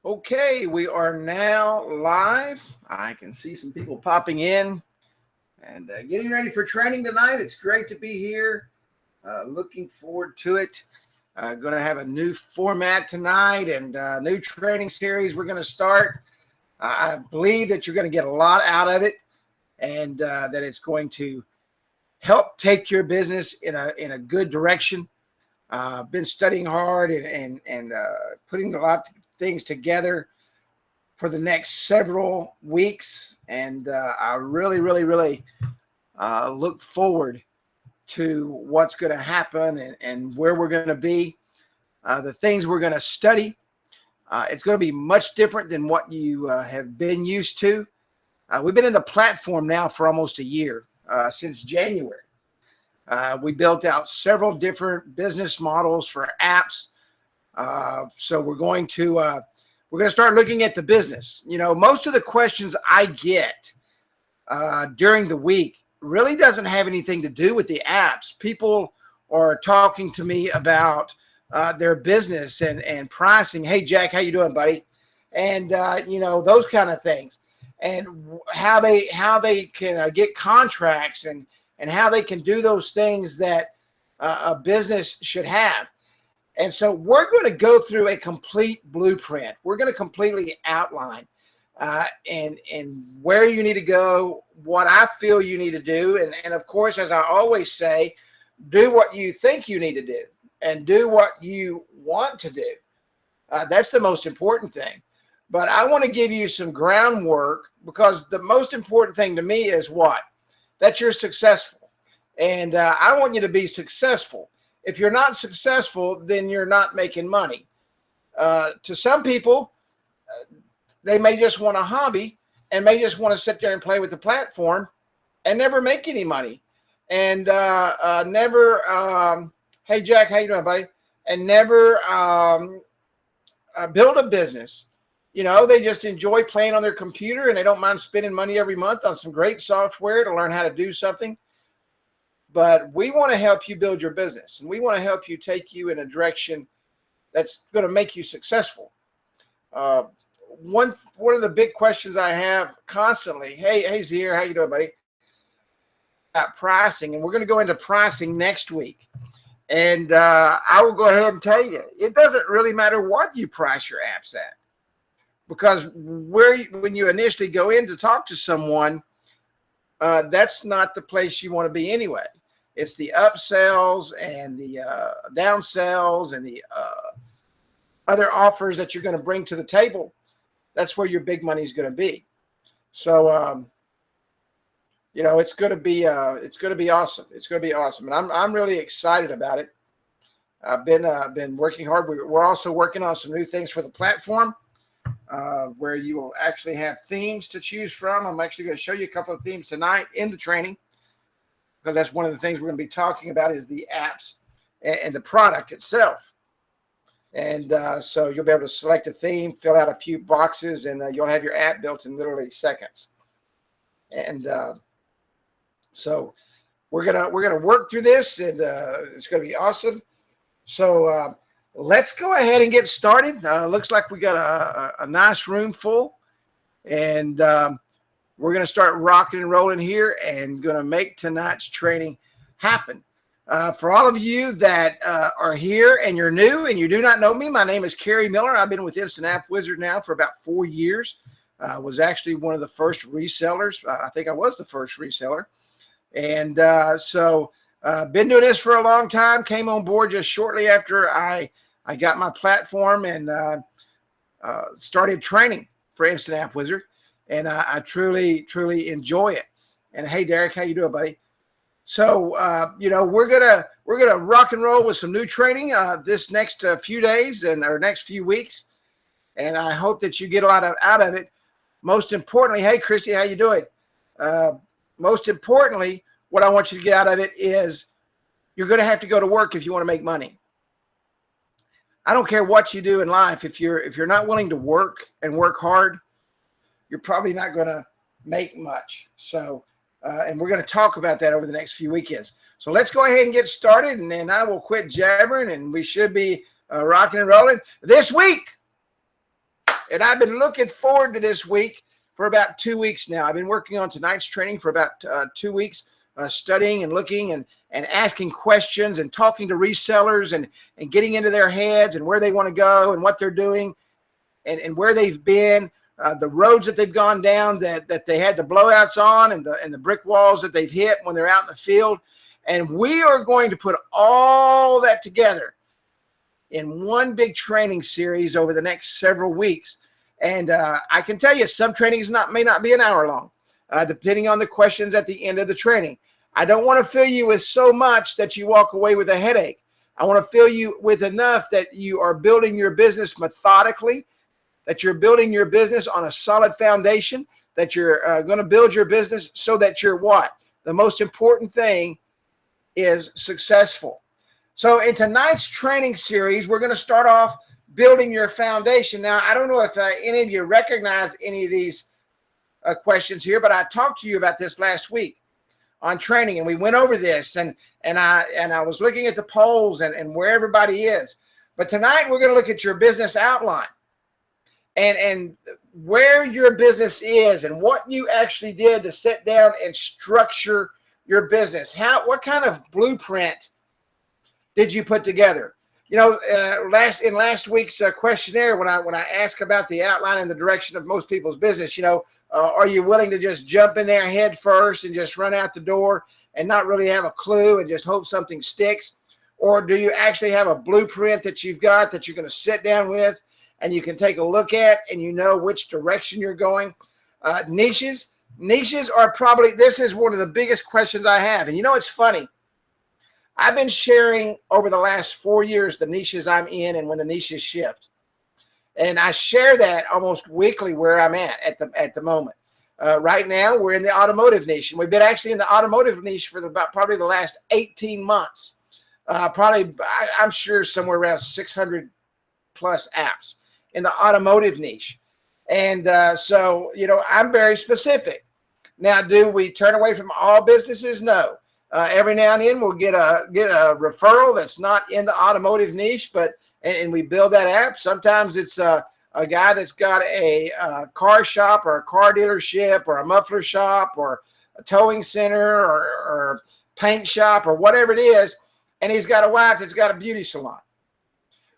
Okay, we are now live. I can see some people popping in and getting ready for training tonight. It's great to be here. Looking forward to it. Going to have a new format tonight and a new training series we're going to start. I believe that you're going to get a lot out of it and that it's going to help take your business in a good direction. Been studying hard and putting a lot of things together for the next several weeks, and I really look forward to what's going to happen and where we're going to be, the things we're going to study. It's going to be much different than what you have been used to. We've been in the platform now for almost a year, since January. We built out several different business models for apps. So we're going to start looking at the business. You know, most of the questions I get during the week really doesn't have anything to do with the apps. People are talking to me about their business and pricing. Hey, Jack, how you doing, buddy? And you know, those kind of things, and how they can get contracts and how they can do those things that a business should have. And so we're going to go through a complete blueprint. We're going to completely outline and where you need to go, what I feel you need to do. And of course, as I always say, do what you think you need to do and do what you want to do. That's the most important thing. But I want to give you some groundwork, because the most important thing to me is what? That you're successful. And I want you to be successful. If you're not successful, then you're not making money. To some people, they may just want a hobby and may just want to sit there and play with the platform and never make any money. And never, hey, Jack, how you doing, buddy? And never build a business. You know, they just enjoy playing on their computer and they don't mind spending money every month on some great software to learn how to do something. But we want to help you build your business, and we want to help you take you in a direction that's going to make you successful. One of the big questions I have constantly, hey Zahir, how you doing, buddy? Pricing, and we're going to go into pricing next week. And I will go ahead and tell you, it doesn't really matter what you price your apps at, because when you initially go in to talk to someone, that's not the place you want to be anyway. It's the upsells and the downsells and the other offers that you're going to bring to the table. That's where your big money is going to be. So, you know, it's going to be awesome. It's going to be awesome, and I'm really excited about it. I've been working hard. We're also working on some new things for the platform, where you will actually have themes to choose from. I'm actually going to show you a couple of themes tonight in the training, because that's one of the things we're going to be talking about is the apps and the product itself. And so you'll be able to select a theme, fill out a few boxes, and you'll have your app built in literally seconds. And so we're gonna work through this, and it's going to be awesome. So let's go ahead and get started. Looks like we got a nice room full, and we're going to start rocking and rolling here and going to make tonight's training happen. For all of you that are here and you're new and you do not know me, my name is Kerry Miller. I've been with Instant AppWizard now for about 4 years. I was actually one of the first resellers. I think I was the first reseller. And so been doing this for a long time. Came on board just shortly after I got my platform and started training for Instant AppWizard. And I truly enjoy it. And hey, Derek, how you doing, buddy? So you know, we're gonna rock and roll with some new training this next few days and our next few weeks, and I hope that you get a lot out of it. Most importantly, hey, Christy, how you doing? Most importantly, what I want you to get out of it is you're going to have to go to work if you want to make money. I don't care what you do in life. If you're not willing to work and work hard, you're probably not going to make much. So, and we're going to talk about that over the next few weekends. So let's go ahead and get started, and then I will quit jabbering, and we should be rocking and rolling this week. And I've been looking forward to this week for about 2 weeks now. I've been working on tonight's training for about 2 weeks, studying and looking and asking questions and talking to resellers and getting into their heads and where they want to go and what they're doing and where they've been, the roads that they've gone down that they had the blowouts on and the brick walls that they've hit when they're out in the field. And we are going to put all that together in one big training series over the next several weeks. And I can tell you, some trainings may not be an hour long, depending on the questions at the end of the training. I don't want to fill you with so much that you walk away with a headache. I want to fill you with enough that you are building your business methodically, that you're building your business on a solid foundation, that you're going to build your business so that you're what? The most important thing is successful. So in tonight's training series, we're going to start off building your foundation. Now, I don't know if any of you recognize any of these questions here, but I talked to you about this last week on training, and we went over this, and I was looking at the polls and where everybody is. But tonight we're going to look at your business outline and where your business is and what you actually did to sit down and structure your business. What kind of blueprint did you put together? You know, in last week's questionnaire, when I asked about the outline and the direction of most people's business, you know, are you willing to just jump in there head first and just run out the door and not really have a clue and just hope something sticks? Or do you actually have a blueprint that you've got that you're going to sit down with and you can take a look at and you know which direction you're going? Niches are probably, this is one of the biggest questions I have. And you know, it's funny. I've been sharing over the last 4 years the niches I'm in and when the niches shift. And I share that almost weekly where I'm at the moment. Right now, we're in the automotive niche. And we've been actually in the automotive niche for probably the last 18 months. I'm sure somewhere around 600 plus apps in the automotive niche. And so, you know, I'm very specific. Now, do we turn away from all businesses? No. Every now and then we'll get a referral that's not in the automotive niche, and we build that app. Sometimes it's a guy that's got a car shop or a car dealership or a muffler shop or a towing center or paint shop or whatever it is, and he's got a wife that's got a beauty salon,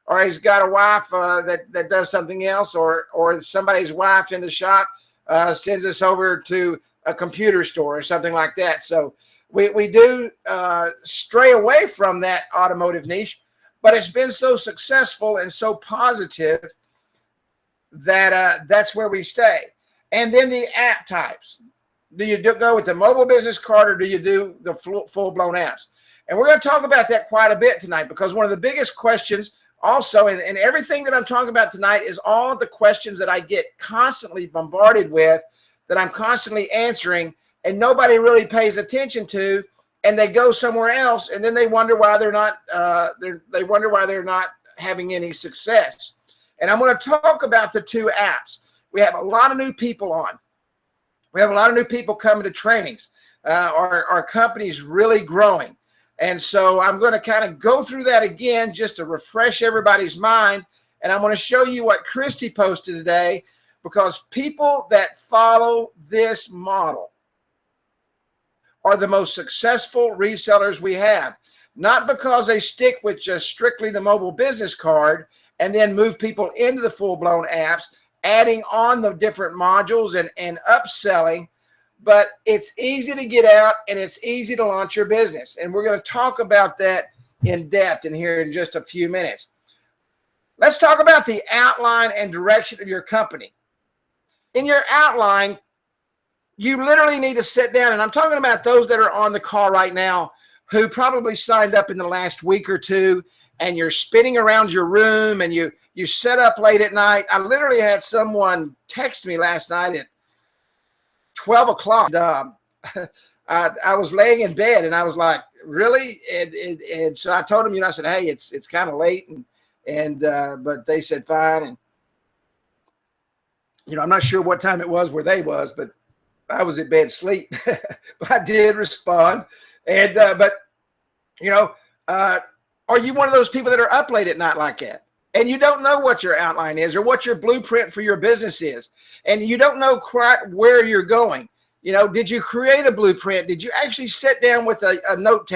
or he's got a wife that does something else, or somebody's wife in the shop sends us over to a computer store or something like that. So we do stray away from that automotive niche, but it's been so successful and so positive that that's where we stay. And then the app types. Do you go with the mobile business card or do you do the full-blown apps? And we're going to talk about that quite a bit tonight, because one of the biggest questions also, and everything that I'm talking about tonight is all of the questions that I get constantly bombarded with, that I'm constantly answering, and nobody really pays attention to, and they go somewhere else, and then they wonder why they're not having any success. And I'm going to talk about the two apps. We have a lot of new people on. We have a lot of new people coming to trainings. Our company's really growing. And so I'm going to kind of go through that again just to refresh everybody's mind. And I'm going to show you what Christy posted today, because people that follow this model are the most successful resellers we have. Not because they stick with just strictly the mobile business card and then move people into the full-blown apps, adding on the different modules and upselling, but it's easy to get out and it's easy to launch your business. And we're going to talk about that in depth in here in just a few minutes. Let's talk about the outline and direction of your company. In your outline, you literally need to sit down, and I'm talking about those that are on the call right now who probably signed up in the last week or two, and you're spinning around your room and you set up late at night. I literally had someone text me last night at 12 o'clock. I was laying in bed and I was like, really? And so I told him, you know, I said, hey, it's kind of late, but they said fine. And you know, I'm not sure what time it was where they was, but I was in bed asleep. But I did respond. And but you know, are you one of those people that are up late at night like that? and you don't know what your outline is or what your blueprint for your business is, and you don't know quite where you're going. You know, did you create a blueprint? Did you actually sit down with a note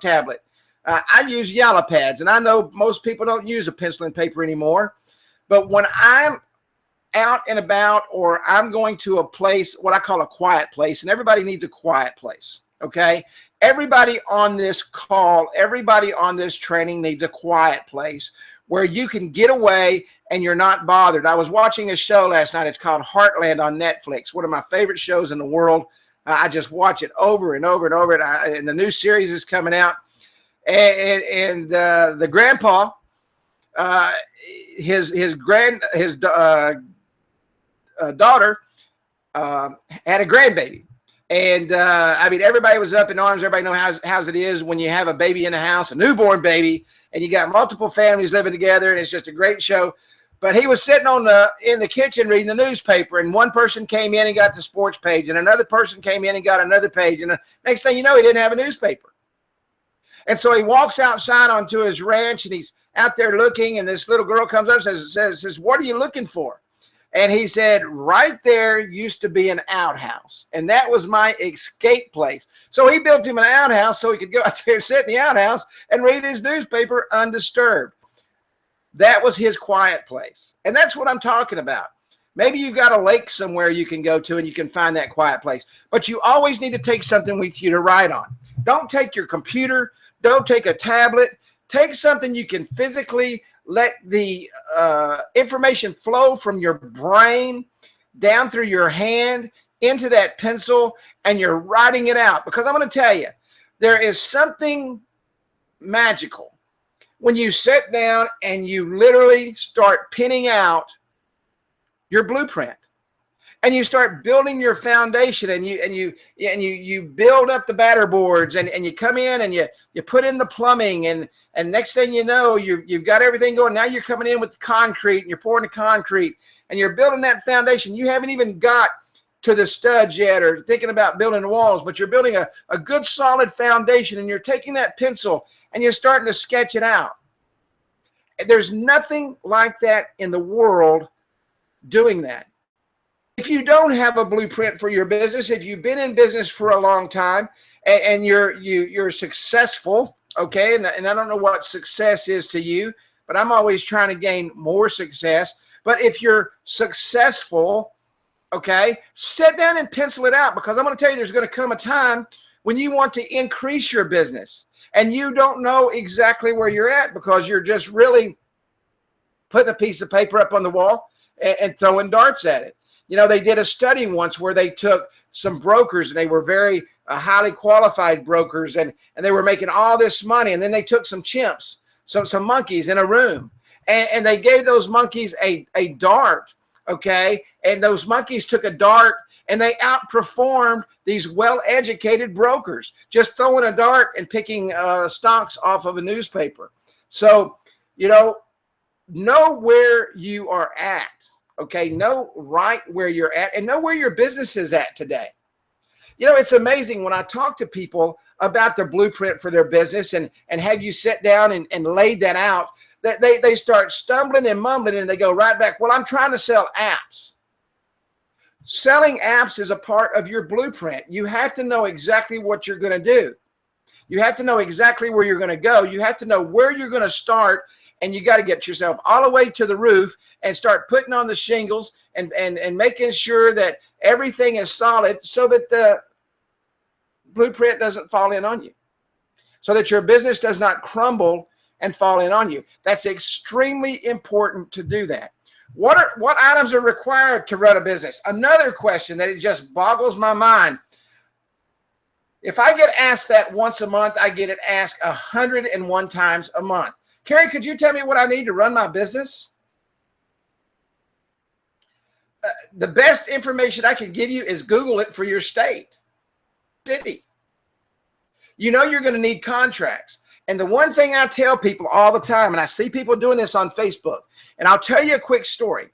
tablet? I use yellow pads, and I know most people don't use a pencil and paper anymore. But when I'm out and about, or I'm going to a place, what I call a quiet place, and everybody needs a quiet place, okay? Everybody on this call, everybody on this training needs a quiet place where you can get away and you're not bothered. I was watching a show last night. It's called Heartland on Netflix, one of my favorite shows in the world. I just watch it over and over and over, and the new series is coming out. And the grandpa, his daughter had a grandbaby. And I mean, everybody was up in arms. Everybody knows how it is when you have a baby in the house, a newborn baby, and you got multiple families living together, and it's just a great show. But he was sitting in the kitchen reading the newspaper, and one person came in and got the sports page, and another person came in and got another page, and the next thing you know, he didn't have a newspaper. And so he walks outside onto his ranch, and he's out there looking, and this little girl comes up and says, "What are you looking for?" And he said, "Right there used to be an outhouse, and that was my escape place." So he built him an outhouse so he could go out there and sit in the outhouse and read his newspaper undisturbed. That was his quiet place. And that's what I'm talking about. Maybe you've got a lake somewhere you can go to and you can find that quiet place, but you always need to take something with you to write on. Don't take your computer. Don't take a tablet. Take something you can physically let the information flow from your brain down through your hand into that pencil, and you're writing it out. Because I'm going to tell you, there is something magical when you sit down and you literally start pinning out your blueprint, and you start building your foundation, and you build up the batter boards, and you come in and you put in the plumbing, and next thing you know, you've got everything going. Now you're coming in with the concrete, and you're pouring the concrete, and you're building that foundation. You haven't even got to the studs yet or thinking about building the walls, but you're building a good solid foundation, and you're taking that pencil and you're starting to sketch it out. There's nothing like that in the world doing that. If you don't have a blueprint for your business, if you've been in business for a long time and you're successful, okay, and I don't know what success is to you, but I'm always trying to gain more success. But if you're successful, okay, sit down and pencil it out, because I'm going to tell you there's going to come a time when you want to increase your business and you don't know exactly where you're at, because you're just really putting a piece of paper up on the wall and throwing darts at it. You know, they did a study once where they took some brokers, and they were very highly qualified brokers, and they were making all this money. And then they took some chimps, some monkeys in a room, and they gave those monkeys a dart, okay? And those monkeys took a dart, and they outperformed these well-educated brokers, just throwing a dart and picking stocks off of a newspaper. So, you know where you are at. Okay, know right where you're at, and know where your business is at today. You know, it's amazing when I talk to people about their blueprint for their business and have you sit down and laid that out, that they start stumbling and mumbling, and they go right back, "Well, I'm trying to sell apps." Selling apps is a part of your blueprint. You have to know exactly what you're going to do. You have to know exactly where you're going to go. You have to know where you're going to start. And you got to get yourself all the way to the roof and start putting on the shingles and making sure that everything is solid, so that the blueprint doesn't fall in on you, so that your business does not crumble and fall in on you. That's extremely important to do that. What items are required to run a business? Another question that it just boggles my mind. If I get asked that once a month, I get it asked 101 times a month. Carrie, could you tell me what I need to run my business? The best information I can give you is Google it for your state, city. You know you're going to need contracts. And the one thing I tell people all the time, and I see people doing this on Facebook, and I'll tell you a quick story.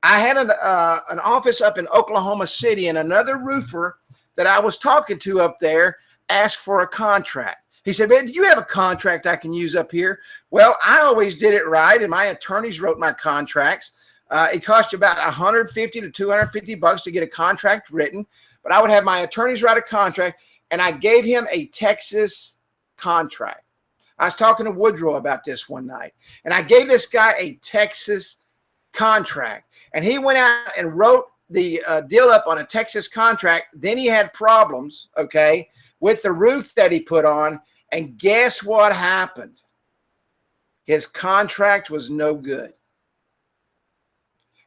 I had an office up in Oklahoma City, and another roofer that I was talking to up there asked for a contract. He said, man, do you have a contract I can use up here? Well, I always did it right, and my attorneys wrote my contracts. It cost you about $150 to $250 to get a contract written, but I would have my attorneys write a contract, and I gave him a Texas contract. I was talking to Woodrow about this one night, and I gave this guy a Texas contract, and he went out and wrote the deal up on a Texas contract. Then he had problems, okay, with the roof that he put on. And guess what happened? His contract was no good.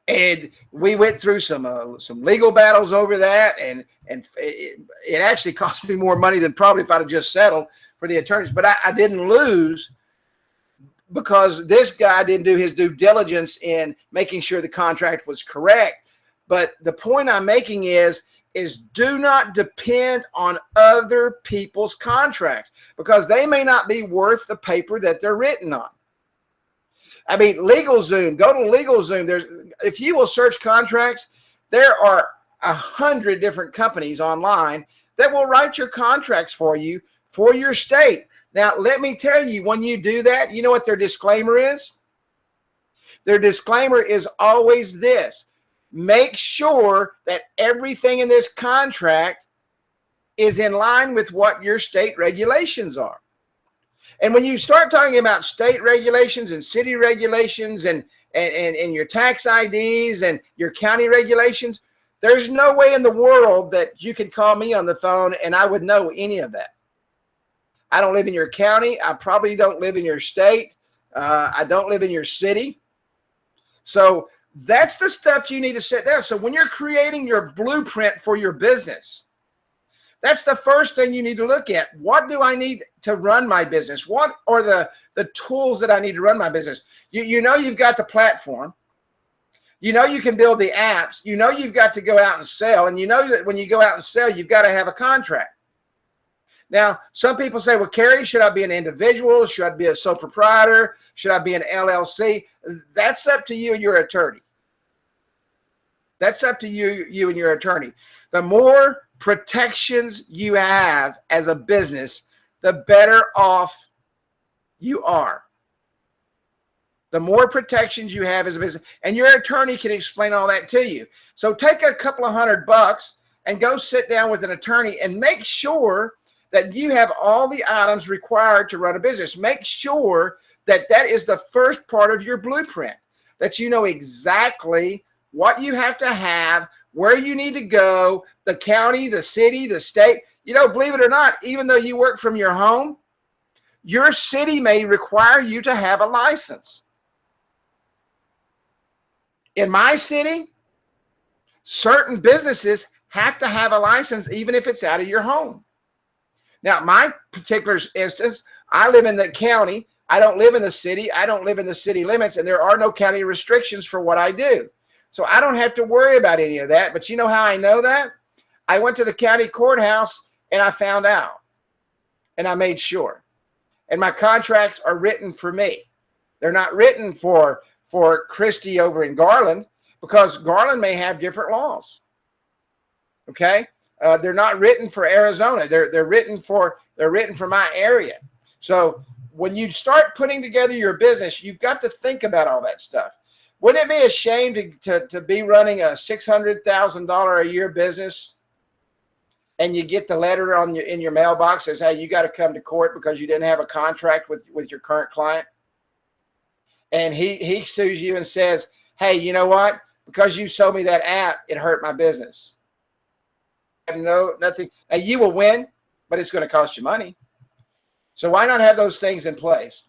And we went through some legal battles over that, and it actually cost me more money than probably if I'd have just settled for the attorneys. But I didn't lose because this guy didn't do his due diligence in making sure the contract was correct. But the point I'm making is do not depend on other people's contracts, because they may not be worth the paper that they're written on. I mean, LegalZoom, go to LegalZoom. If you will search contracts, there are 100 different companies online that will write your contracts for you for your state. Now, let me tell you, when you do that, you know what their disclaimer is? Their disclaimer is always this: make sure that everything in this contract is in line with what your state regulations are. And when you start talking about state regulations and city regulations and your tax IDs and your county regulations, there's no way in the world that you can call me on the phone and I would know any of that. I don't live in your county. I probably don't live in your state. I don't live in your city. So that's the stuff you need to set down. So when you're creating your blueprint for your business, that's the first thing you need to look at. What do I need to run my business? What are the tools that I need to run my business? You know you've got the platform. You know you can build the apps. You know you've got to go out and sell. And you know that when you go out and sell, you've got to have a contract. Now, some people say, well, Kerry, should I be an individual? Should I be a sole proprietor? Should I be an LLC? That's up to you and your attorney. That's up to you and your attorney. The more protections you have as a business, the better off you are. The more protections you have as a business, and your attorney can explain all that to you. So take a couple of $100 and go sit down with an attorney and make sure that you have all the items required to run a business. Make sure that that is the first part of your blueprint, that you know exactly what you have to have, where you need to go, the county, the city, the state. You know, believe it or not, even though you work from your home, your city may require you to have a license. In my city, certain businesses have to have a license even if it's out of your home. Now, my particular instance, I live in the county. I don't live in the city. I don't live in the city limits, and there are no county restrictions for what I do. So I don't have to worry about any of that. But you know how I know that? I went to the county courthouse and I found out, and I made sure. And my contracts are written for me. They're not written for Christie over in Garland, because Garland may have different laws. Okay? They're not written for Arizona. They're written for my area. So when you start putting together your business, you've got to think about all that stuff. Wouldn't it be a shame to be running a $600,000 a year business and you get the letter in your mailbox that says, hey, you got to come to court because you didn't have a contract with your current client? And he sues you and says, hey, you know what? Because you sold me that app, it hurt my business. No, nothing. Now, you will win, but it's going to cost you money. So why not have those things in place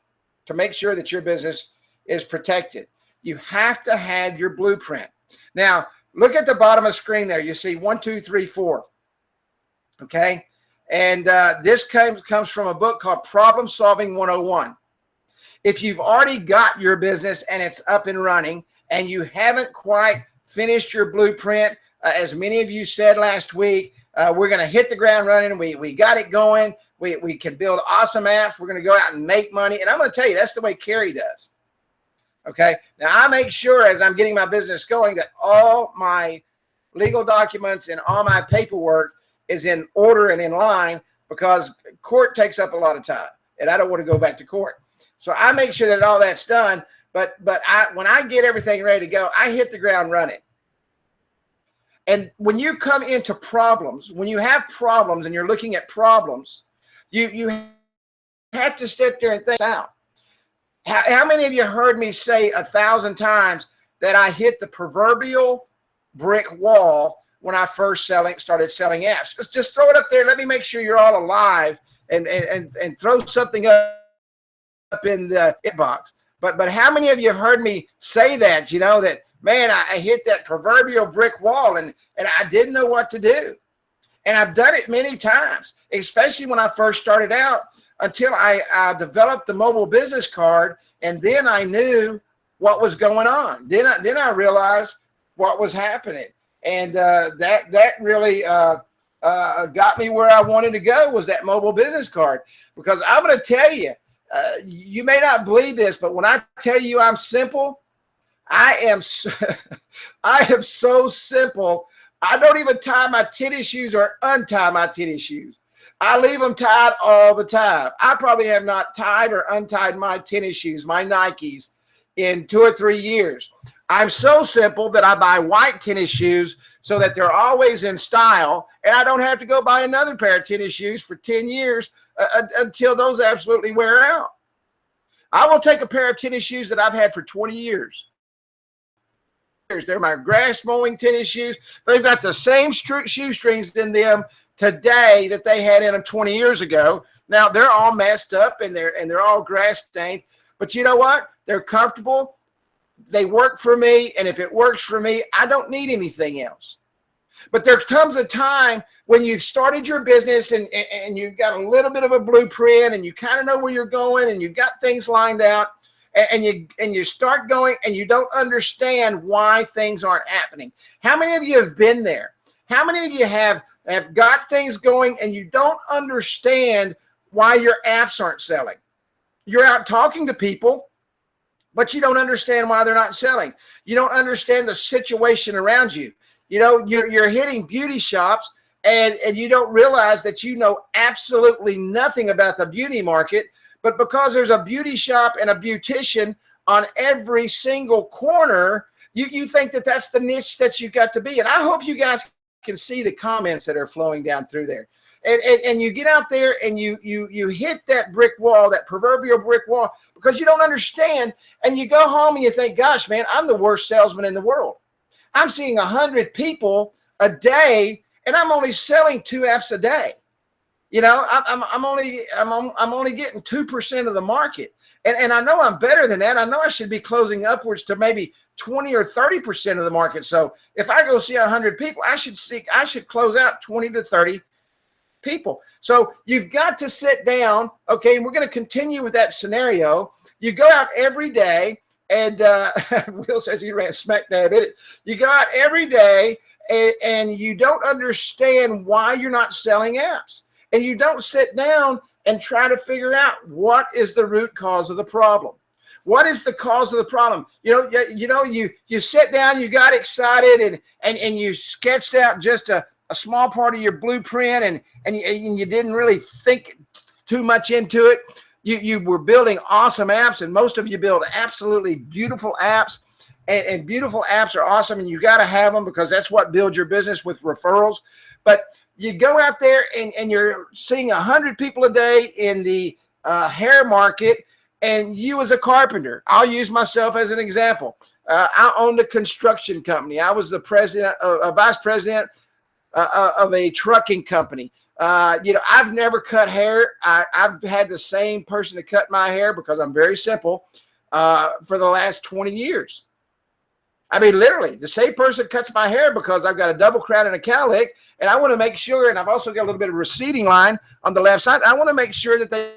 to make sure that your business is protected? You have to have your blueprint. Now, look at the bottom of the screen there. You see 1, 2, 3, 4. Okay? And this comes from a book called Problem Solving 101. If you've already got your business and it's up and running and you haven't quite finished your blueprint, as many of you said last week, we're going to hit the ground running. We got it going. We can build awesome apps. We're going to go out and make money. And I'm going to tell you, that's the way Kerry does. Okay. Now, I make sure as I'm getting my business going that all my legal documents and all my paperwork is in order and in line, because court takes up a lot of time, and I don't want to go back to court. So I make sure that all that's done. But when I get everything ready to go, I hit the ground running. And when you come into problems, when you have problems and you're looking at problems, you have to sit there and think out. How many of you heard me say 1,000 times that I hit the proverbial brick wall when I first started selling apps? Just throw it up there. Let me make sure you're all alive, and throw something up in the inbox. But how many of you have heard me say that, you know, that, man, I hit that proverbial brick wall and I didn't know what to do. And I've done it many times, especially when I first started out, until I developed the mobile business card, and then I knew what was going on. Then I realized what was happening. And that really got me where I wanted to go, was that mobile business card. Because I'm going to tell you, you may not believe this, but when I tell you I'm simple, I am so simple. I don't even tie my tennis shoes or untie my tennis shoes. I leave them tied all the time. I probably have not tied or untied my tennis shoes, my Nikes, in 2 or 3 years. I'm so simple that I buy white tennis shoes so that they're always in style, and I don't have to go buy another pair of tennis shoes for 10 years until those absolutely wear out. I will take a pair of tennis shoes that I've had for 20 years. They're my grass mowing tennis shoes. They've got the same shoestrings in them today that they had in them 20 years ago. Now they're all messed up and they're all grass stained, but you know what? They're comfortable. They work for me, and if it works for me, I don't need anything else. But there comes a time when you've started your business and you've got a little bit of a blueprint, and you kind of know where you're going, and you've got things lined out, and you start going, and you don't understand why things aren't happening. How many of you have been there? How many of you have got things going and you don't understand why your apps aren't selling? You're out talking to people, but you don't understand why they're not selling. You don't understand the situation around you. You know, you're hitting beauty shops, and you don't realize that you know absolutely nothing about the beauty market, but because there's a beauty shop and a beautician on every single corner, you think that that's the niche that you've got to be. And I hope you guys can see the comments that are flowing down through there. And you get out there and you hit that brick wall, that proverbial brick wall, because you don't understand, and you go home and you think, gosh, man, I'm the worst salesman in the world. I'm seeing 100 people a day, and I'm only selling 2 apps a day. You know, I'm only getting 2% of the market, and I know I'm better than that. I know I should be closing upwards to maybe 20 or 30% of the market. So if I go see 100 people, I should close out 20 to 30 people. So you've got to sit down, okay, and we're going to continue with that scenario. You go out every day, and Will says he ran smack dab in it. You go out every day, and you don't understand why you're not selling apps, and you don't sit down and try to figure out what is the root cause of the problem. What is the cause of the problem? You sit down, you got excited, and you sketched out just a small part of your blueprint, and you didn't really think too much into it. You were building awesome apps, and most of you build absolutely beautiful apps, and beautiful apps are awesome, and you got to have them because that's what builds your business with referrals. But you go out there and you're seeing 100 people a day in the hair market, and you as a carpenter, I'll use myself as an example. I owned a construction company. I was the vice president of a trucking company. I've never cut hair. I've had the same person to cut my hair because I'm very simple for the last 20 years. I mean, literally, the same person cuts my hair because I've got a double crown and a cowlick, and I want to make sure, and I've also got a little bit of receding line on the left side. I want to make sure that they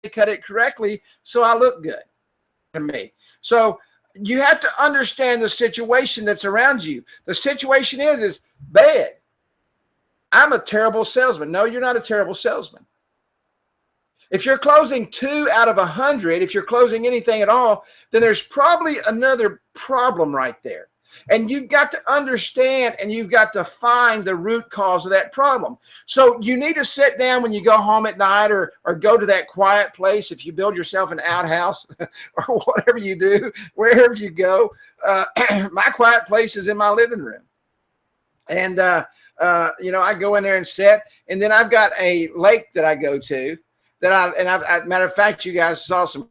cut it correctly so I look good to me. So you have to understand the situation that's around you. The situation is bad. I'm a terrible salesman. No, you're not a terrible salesman. If you're closing 2 out of 100, if you're closing anything at all, then there's probably another problem right there. And you've got to understand and you've got to find the root cause of that problem. So you need to sit down when you go home at night or go to that quiet place. If you build yourself an outhouse or whatever you do, wherever you go, my quiet place is in my living room. And, you know, I go in there and sit, and then I've got a lake that I go to that matter of fact, you guys saw some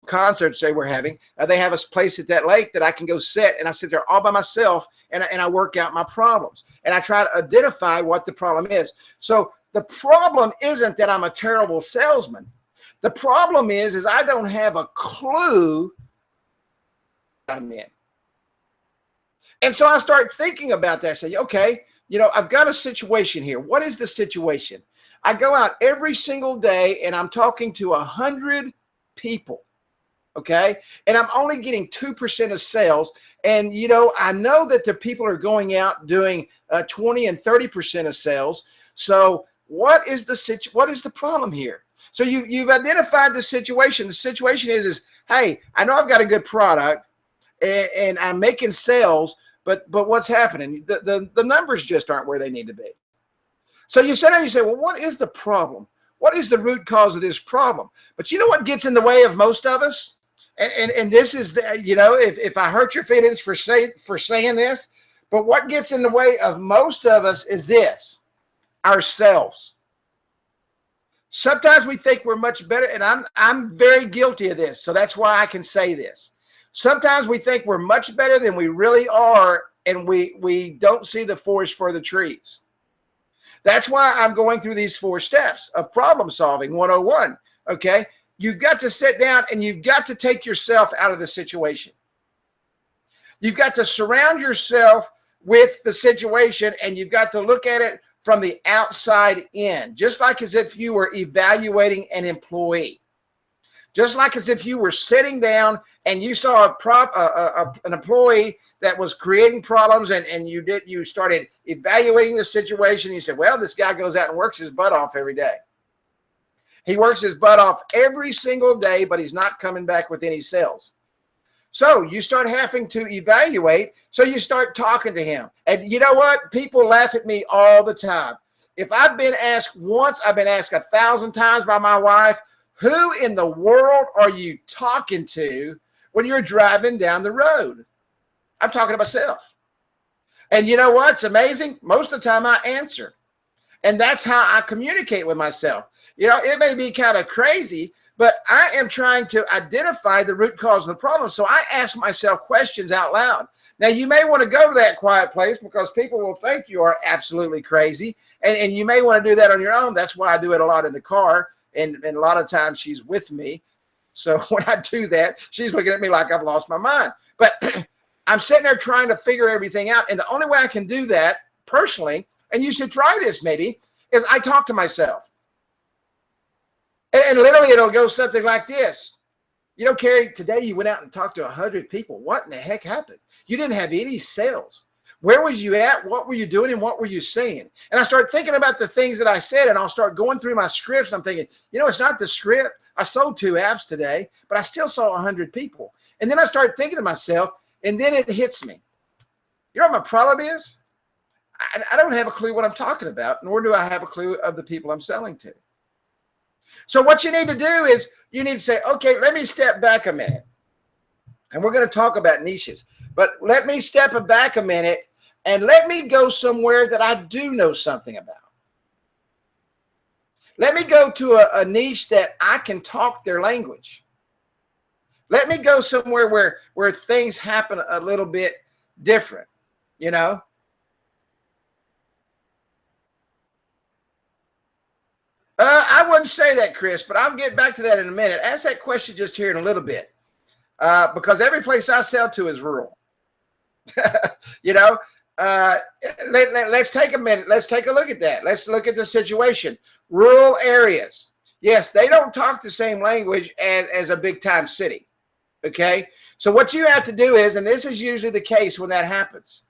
concerts they were having. They have a place at that lake that I can go sit, and I sit there all by myself, and I work out my problems, and I try to identify what the problem is. So the problem isn't that I'm a terrible salesman. The problem is I don't have a clue I'm in. And so I start thinking about that. I say, okay, you know, I've got a situation here. What is the situation? I go out every single day and I'm talking to 100 people. Okay. And I'm only getting 2% of sales. And, you know, I know that the people are going out doing 20 and 30% of sales. So what is the problem here? So you've identified the situation. The situation is, hey, I know I've got a good product and I'm making sales, but what's happening? The numbers just aren't where they need to be. So you sit down and you say, well, what is the problem? What is the root cause of this problem? But you know what gets in the way of most of us? And this is, the, you know, if I hurt your feelings for saying this, but what gets in the way of most of us is this, ourselves. Sometimes we think we're much better, and I'm very guilty of this, so that's why I can say this. Sometimes we think we're much better than we really are, and we don't see the forest for the trees. That's why I'm going through these 4 steps of problem solving 101, okay? You've got to sit down and you've got to take yourself out of the situation. You've got to surround yourself with the situation, and you've got to look at it from the outside in, just like as if you were evaluating an employee. Just like as if you were sitting down and you saw an employee that was creating problems, and you started evaluating the situation. You said, well, this guy goes out and works his butt off every day. He works his butt off every single day, but he's not coming back with any sales. So you start having to evaluate. So you start talking to him. And you know what? People laugh at me all the time. If I've been asked once, I've been asked 1,000 times by my wife, who in the world are you talking to when you're driving down the road? I'm talking to myself. And you know what? It's amazing. Most of the time I answer. And that's how I communicate with myself. You know, it may be kind of crazy, but I am trying to identify the root cause of the problem. So I ask myself questions out loud. Now, you may want to go to that quiet place because people will think you are absolutely crazy. And you may want to do that on your own. That's why I do it a lot in the car. And a lot of times she's with me. So when I do that, she's looking at me like I've lost my mind. But I'm sitting there trying to figure everything out. And the only way I can do that personally, and you should try this maybe, is I talk to myself. And literally it'll go something like this. You know, Carrie, today you went out and talked to 100 people. What in the heck happened? You didn't have any sales. Where was you at? What were you doing? And what were you saying? And I start thinking about the things that I said, and I'll start going through my scripts. I'm thinking, you know, it's not the script. I sold 2 apps today, but I still saw 100 people. And then I start thinking to myself, and then it hits me. You know what my problem is? I don't have a clue what I'm talking about, nor do I have a clue of the people I'm selling to. So what you need to do is you need to say, okay, let me step back a minute. And we're going to talk about niches. But let me step back a minute and let me go somewhere that I do know something about. Let me go to a niche that I can talk their language. Let me go somewhere where things happen a little bit different, you know. I wouldn't say that, Chris, but I'll get back to that in a minute. Ask that question just here in a little bit, because every place I sell to is rural. You know, let's take a minute. Let's take a look at that. Let's look at the situation. Rural areas. Yes, they don't talk the same language as a big-time city, okay? So what you have to do is, and this is usually the case when that happens,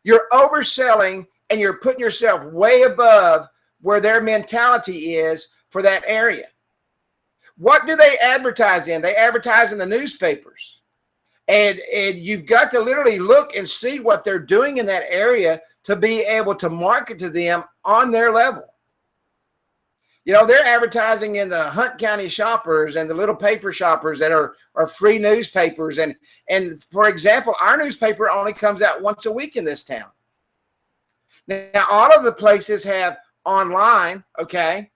you're overselling and you're putting yourself way above where their mentality is for that area. What do they advertise in? They advertise in the newspapers. And you've got to literally look and see what they're doing in that area to be able to market to them on their level. You know, they're advertising in the Hunt County Shoppers and the little paper shoppers that are free newspapers. And for example, our newspaper only comes out once a week in this town. Now, all of the places have online, okay?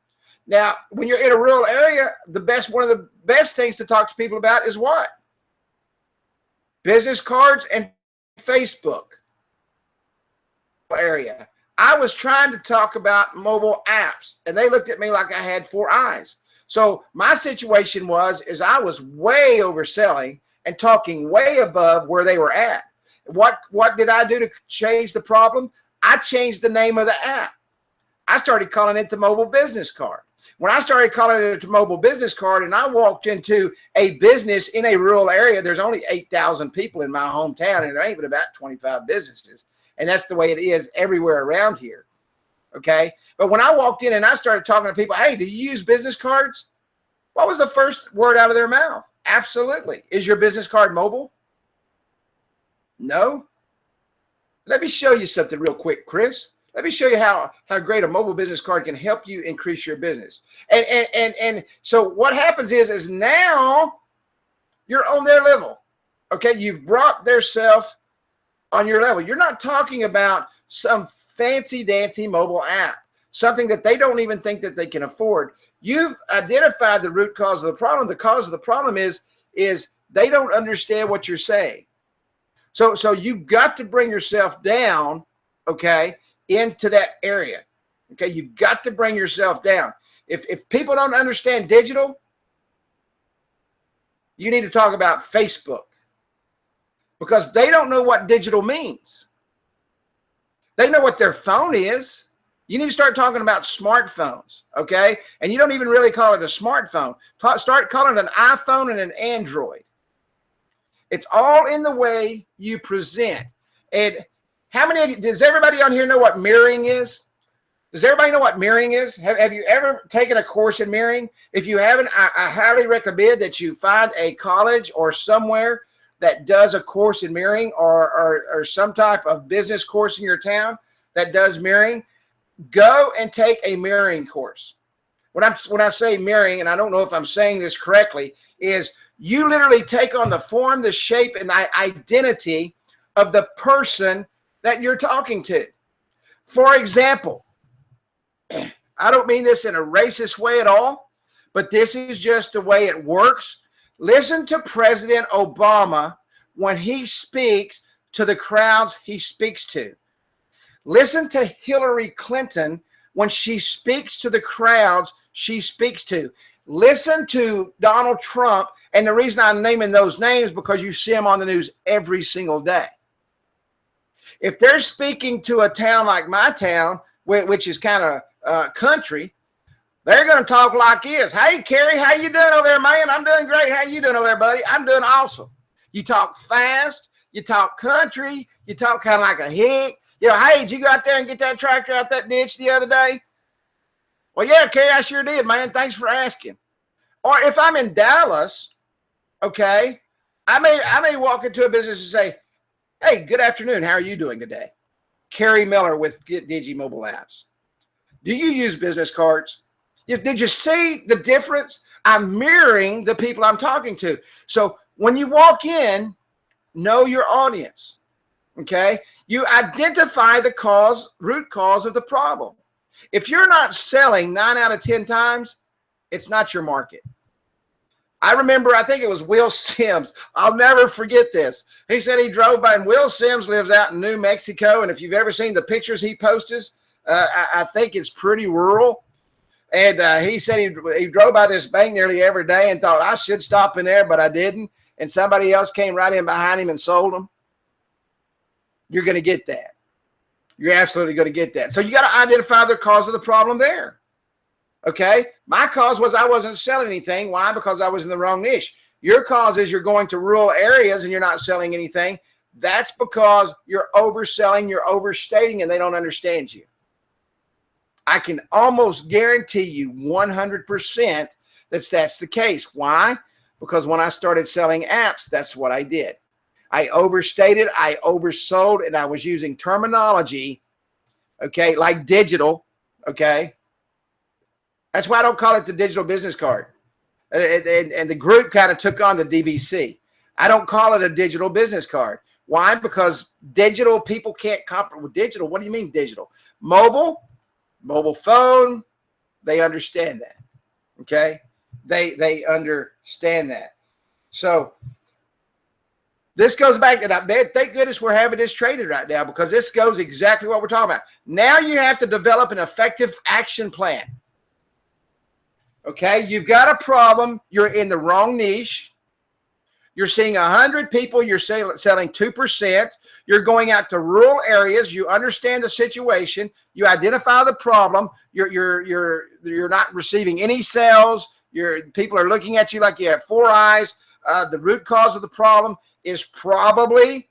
Now, when you're in a rural area, one of the best things to talk to people about is what? Business cards and Facebook area. I was trying to talk about mobile apps, and they looked at me like I had 4 eyes. So my situation is I was way overselling and talking way above where they were at. What did I do to change the problem? I changed the name of the app. I started calling it the mobile business card. When I started calling it the mobile business card and I walked into a business in a rural area, there's only 8,000 people in my hometown, and there ain't but about 25 businesses. And that's the way it is everywhere around here, okay? But when I walked in and I started talking to people, hey, do you use business cards? What was the first word out of their mouth? Absolutely. Is your business card mobile? No. Let me show you something real quick, Chris. Let me show you how great a mobile business card can help you increase your business. And so what happens is now you're on their level, okay? You've brought their self on your level. You're not talking about some fancy dancy mobile app, something that they don't even think that they can afford. You've identified the root cause of the problem. The cause of the problem is they don't understand what you're saying. So you've got to bring yourself down, okay, into that area. Okay, you've got to bring yourself down. If people don't understand digital, you need to talk about Facebook, because they don't know what digital means. They know what their phone is. You need to start talking about smartphones, okay? And you don't even really call it a smartphone. Start calling it an iPhone and an Android. It's all in the way you present. And how many of you, does everybody on here know what mirroring is? Does everybody know what mirroring is? Have you ever taken a course in mirroring? If you haven't, I highly recommend that you find a college or somewhere that does a course in mirroring, or some type of business course in your town that does mirroring. Go and take a mirroring course. When I say mirroring, and I don't know if I'm saying this correctly, is you literally take on the form, the shape, and the identity of the person that you're talking to. For example, I don't mean this in a racist way at all, but this is just the way it works. Listen to President Obama when he speaks to the crowds he speaks to. Listen to Hillary Clinton when she speaks to the crowds she speaks to. Listen to Donald Trump, and the reason I'm naming those names because you see them on the news every single day. If they're speaking to a town like my town, which is kind of country, they're going to talk like this. Hey, Kerry, how you doing over there, man? I'm doing great. How you doing over there, buddy? I'm doing awesome. You talk fast. You talk country. You talk kind of like a hick. You know, hey, did you go out there and get that tractor out that ditch the other day? Well, yeah, Kerry, I sure did, man. Thanks for asking. Or if I'm in Dallas, okay, I may walk into a business and say, hey, good afternoon. How are you doing today? Kerry Miller with Digi Mobile Apps. Do you use business cards? Did you see the difference? I'm mirroring the people I'm talking to. So when you walk in, know your audience, okay? You identify the root cause of the problem. If you're not selling 9 out of 10 times, it's not your market. I remember, I think it was Will Sims. I'll never forget this. He said he drove by, and Will Sims lives out in New Mexico. And if you've ever seen the pictures he posts, I think it's pretty rural. And he said he drove by this bank nearly every day and thought, I should stop in there, but I didn't. And somebody else came right in behind him and sold him. You're going to get that. You're absolutely going to get that. So you got to identify the cause of the problem there. Okay? My cause was I wasn't selling anything. Why? Because I was in the wrong niche. Your cause is you're going to rural areas and you're not selling anything. That's because you're overselling, you're overstating, and they don't understand you. I can almost guarantee you 100% that's the case. Why? Because when I started selling apps, that's what I did. I overstated, I oversold, and I was using terminology, okay, like digital, okay? That's why I don't call it the digital business card. And the group kind of took on the DBC. I don't call it a digital business card. Why? Because digital, people can't comprehend. With digital, what do you mean digital? Mobile phone, they understand that, okay? They understand that. So this goes back to that, man. Thank goodness we're having this traded right now, because this goes exactly what we're talking about. Now you have to develop an effective action plan. Okay, you've got a problem. You're in the wrong niche. You're seeing 100 people. You're selling 2%. You're going out to rural areas. You understand the situation. You identify the problem. You're not receiving any sales. People are looking at you like you have four eyes. The root cause of the problem is probably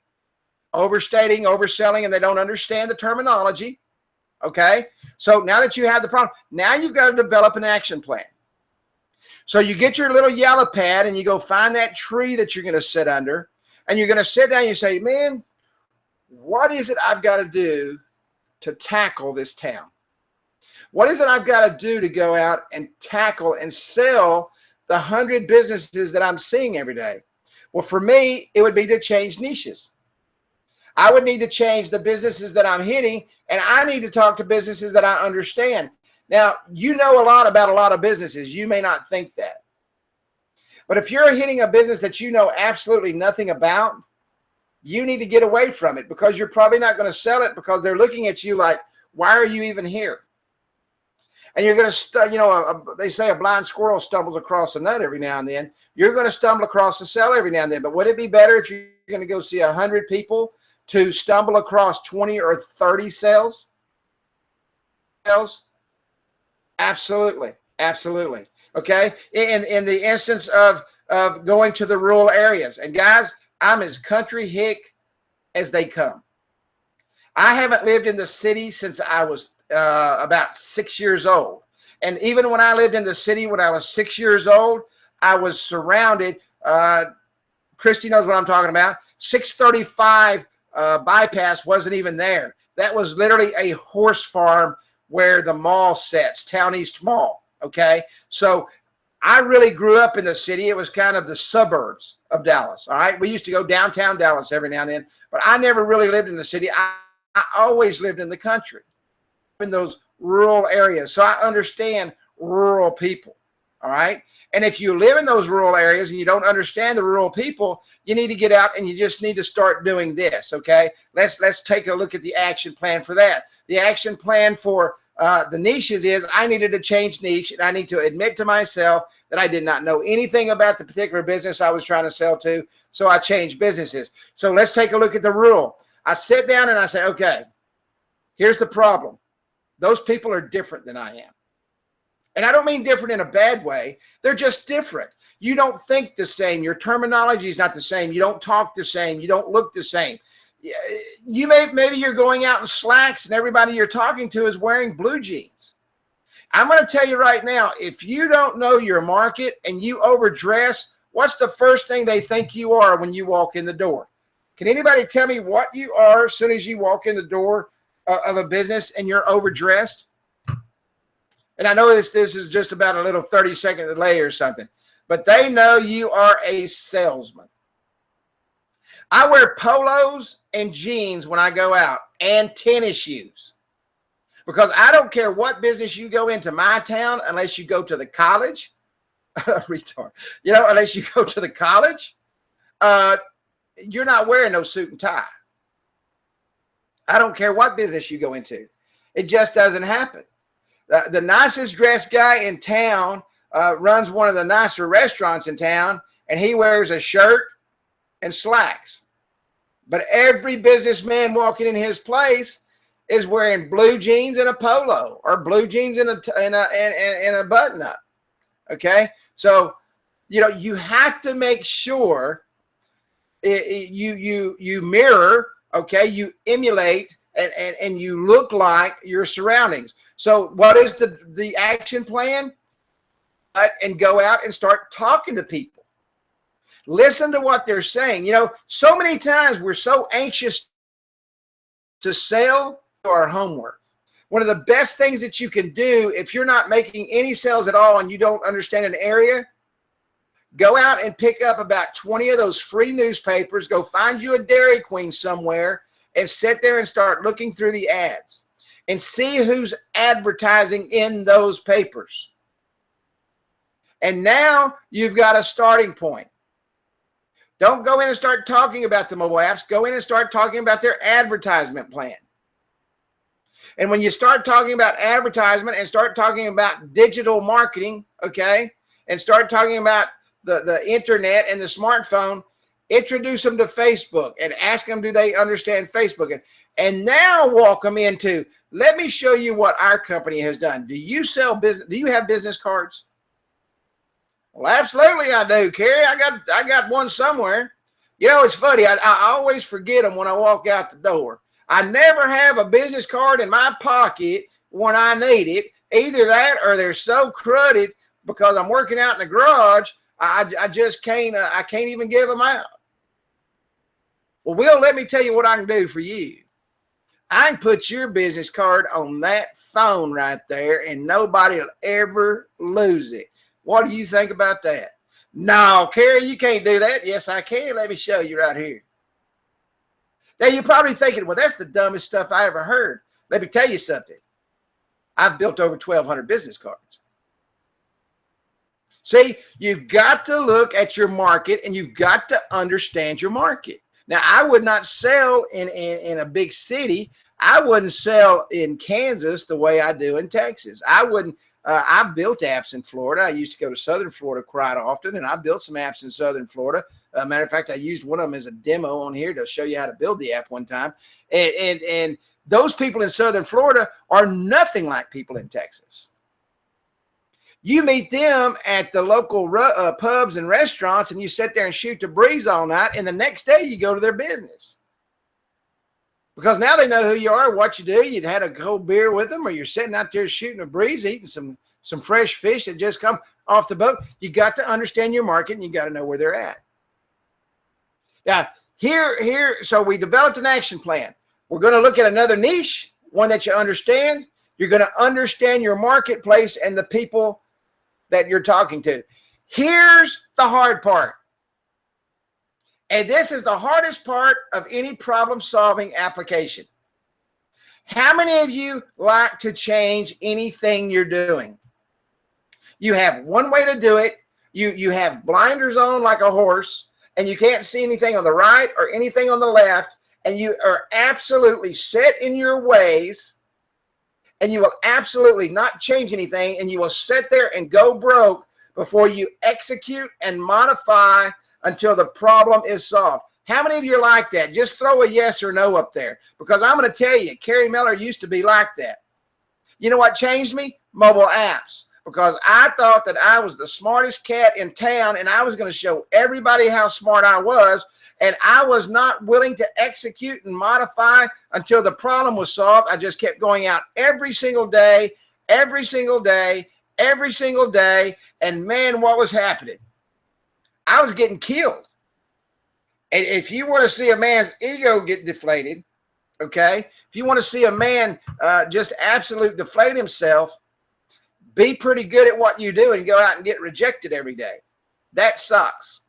overstating, overselling, and they don't understand the terminology. Okay, so now that you have the problem, now you've got to develop an action plan. So you get your little yellow pad and you go find that tree that you're going to sit under, and you're going to sit down and you say, man, what is it I've got to do to tackle this town? What is it I've got to do to go out and tackle and sell the 100 businesses that I'm seeing every day? Well, for me, it would be to change niches. I would need to change the businesses that I'm hitting, and I need to talk to businesses that I understand. Now, you know a lot about a lot of businesses. You may not think that. But if you're hitting a business that you know absolutely nothing about, you need to get away from it, because you're probably not going to sell it, because they're looking at you like, why are you even here? And you're going to, they say a blind squirrel stumbles across a nut every now and then. You're going to stumble across a sale every now and then. But would it be better if you're going to go see 100 people to stumble across 20 or 30 sales? Absolutely. Absolutely. Okay. In the instance of going to the rural areas, and guys, I'm as country hick as they come. I haven't lived in the city since I was about 6 years old. And even when I lived in the city, when I was 6 years old, I was surrounded. Christy knows what I'm talking about. 635 bypass wasn't even there. That was literally a horse farm where the mall sits, Town East Mall, okay? So I really grew up in the city. It was kind of the suburbs of Dallas, all right? We used to go downtown Dallas every now and then, but I never really lived in the city. I always lived in the country, in those rural areas. So I understand rural people, all right? And if you live in those rural areas and you don't understand the rural people, you need to get out and you just need to start doing this, okay? Let's take a look at the action plan for that. The action plan for the niches is I needed to change niche, and I need to admit to myself that I did not know anything about the particular business I was trying to sell to, so I changed businesses. So let's take a look at the rural. I sit down and I say, okay, here's the problem. Those people are different than I am. And I don't mean different in a bad way. They're just different. You don't think the same. Your terminology is not the same. You don't talk the same. You don't look the same. Maybe you're going out in slacks and everybody you're talking to is wearing blue jeans. I'm going to tell you right now, if you don't know your market and you overdress, what's the first thing they think you are when you walk in the door? Can anybody tell me what you are as soon as you walk in the door of a business and you're overdressed? And I know this is just about a little 30-second delay or something, but they know you are a salesman. I wear polos and jeans when I go out, and tennis shoes, because I don't care what business you go into my town, unless you go to the college, retard, unless you go to the college, you're not wearing no suit and tie. I don't care what business you go into. It just doesn't happen. The nicest dressed guy in town runs one of the nicer restaurants in town, and he wears a shirt and slacks. But every businessman walking in his place is wearing blue jeans and a polo, or blue jeans and a button-up. Okay, so you have to make sure you mirror. Okay, you emulate and you look like your surroundings. So what is the action plan? And go out and start talking to people. Listen to what they're saying. You know, so many times we're so anxious to sell our homework. One of the best things that you can do if you're not making any sales at all and you don't understand an area, go out and pick up about 20 of those free newspapers. Go find you a Dairy Queen somewhere and sit there and start looking through the ads and see who's advertising in those papers. And now you've got a starting point. Don't go in and start talking about the mobile apps. Go in and start talking about their advertisement plan. And when you start talking about advertisement and start talking about digital marketing, okay, and start talking about the internet and the smartphone, introduce them to Facebook and ask them, do they understand Facebook? And now walk them into, let me show you what our company has done. Do you sell business? Do you have business cards? Well, absolutely I do, Kerry. I got one somewhere. You know, it's funny. I always forget them when I walk out the door. I never have a business card in my pocket when I need it. Either that or they're so cruddy because I'm working out in the garage, I just can't, I can't even give them out. Well, Will, let me tell you what I can do for you. I can put your business card on that phone right there and nobody will ever lose it. What do you think about that? No, Kerry, you can't do that. Yes, I can. Let me show you right here. Now, you're probably thinking, well, that's the dumbest stuff I ever heard. Let me tell you something. I've built over 1,200 business cards. See, you've got to look at your market and you've got to understand your market. Now, I would not sell in a big city. I wouldn't sell in Kansas the way I do in Texas. I wouldn't. I've built apps in Florida. I used to go to Southern Florida quite often, and I built some apps in Southern Florida. Matter of fact, I used one of them as a demo on here to show you how to build the app one time. And those people in Southern Florida are nothing like people in Texas. You meet them at the local pubs and restaurants, and you sit there and shoot the breeze all night, and the next day you go to their business. Because now they know who you are, what you do. You'd had a cold beer with them, or you're sitting out there shooting a breeze, eating some fresh fish that just come off the boat. You got to understand your market, and you got to know where they're at. Now, so we developed an action plan. We're going to look at another niche, one that you understand. You're going to understand your marketplace and the people that you're talking to. Here's the hard part. And this is the hardest part of any problem-solving application. How many of you like to change anything you're doing? You have one way to do it. You have blinders on like a horse, and you can't see anything on the right or anything on the left, and you are absolutely set in your ways, and you will absolutely not change anything, and you will sit there and go broke before you execute and modify until the problem is solved. How many of you are like that? Just throw a yes or no up there, because I'm going to tell you, Kerry Miller used to be like that. You know what changed me? Mobile apps. Because I thought that I was the smartest cat in town, and I was going to show everybody how smart I was, and I was not willing to execute and modify until the problem was solved. I just kept going out every single day, every single day, every single day, and man, what was happening? I was getting killed. And if you want to see a man's ego get deflated, okay, if you want to see a man just absolutely deflate himself, be pretty good at what you do and go out and get rejected every day. That sucks.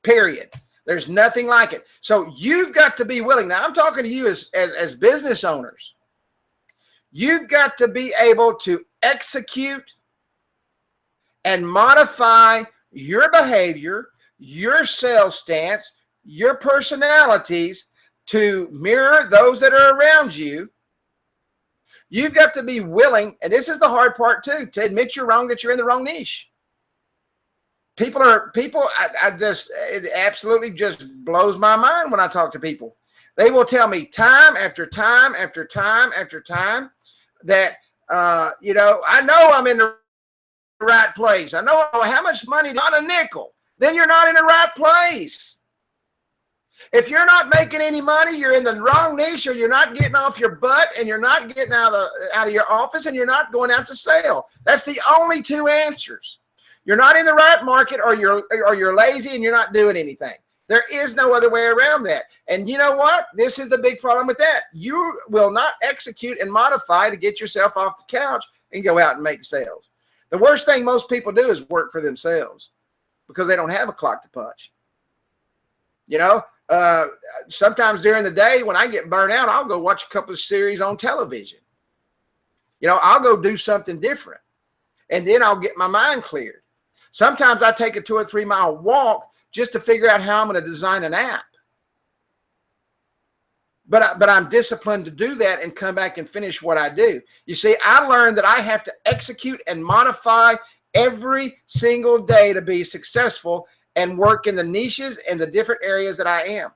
Period. There's nothing like it. So you've got to be willing. Now, I'm talking to you as business owners. You've got to be able to execute and modify your behavior, your sales stance, your personalities to mirror those that are around you. You've got to be willing, and this is the hard part too, to admit you're wrong, that you're in the wrong niche. It absolutely just blows my mind when I talk to people. They will tell me time after time after time after time that, I know I'm in the right place. I know how much money, not a nickel. Then you're not in the right place. If you're not making any money, you're in the wrong niche, or you're not getting off your butt, and you're not getting out of your office, and you're not going out to sell. That's the only two answers. You're not in the right market, or you're lazy and you're not doing anything. There is no other way around that. And you know what? This is the big problem with that. You will not execute and modify to get yourself off the couch and go out and make sales. The worst thing most people do is work for themselves because they don't have a clock to punch. You know, sometimes during the day when I get burnt out, I'll go watch a couple of series on television. You know, I'll go do something different, and then I'll get my mind cleared. Sometimes I take a 2 or 3 mile walk just to figure out how I'm going to design an app. But I'm disciplined to do that and come back and finish what I do. You see, I learned that I have to execute and modify every single day to be successful and work in the niches and the different areas that I am.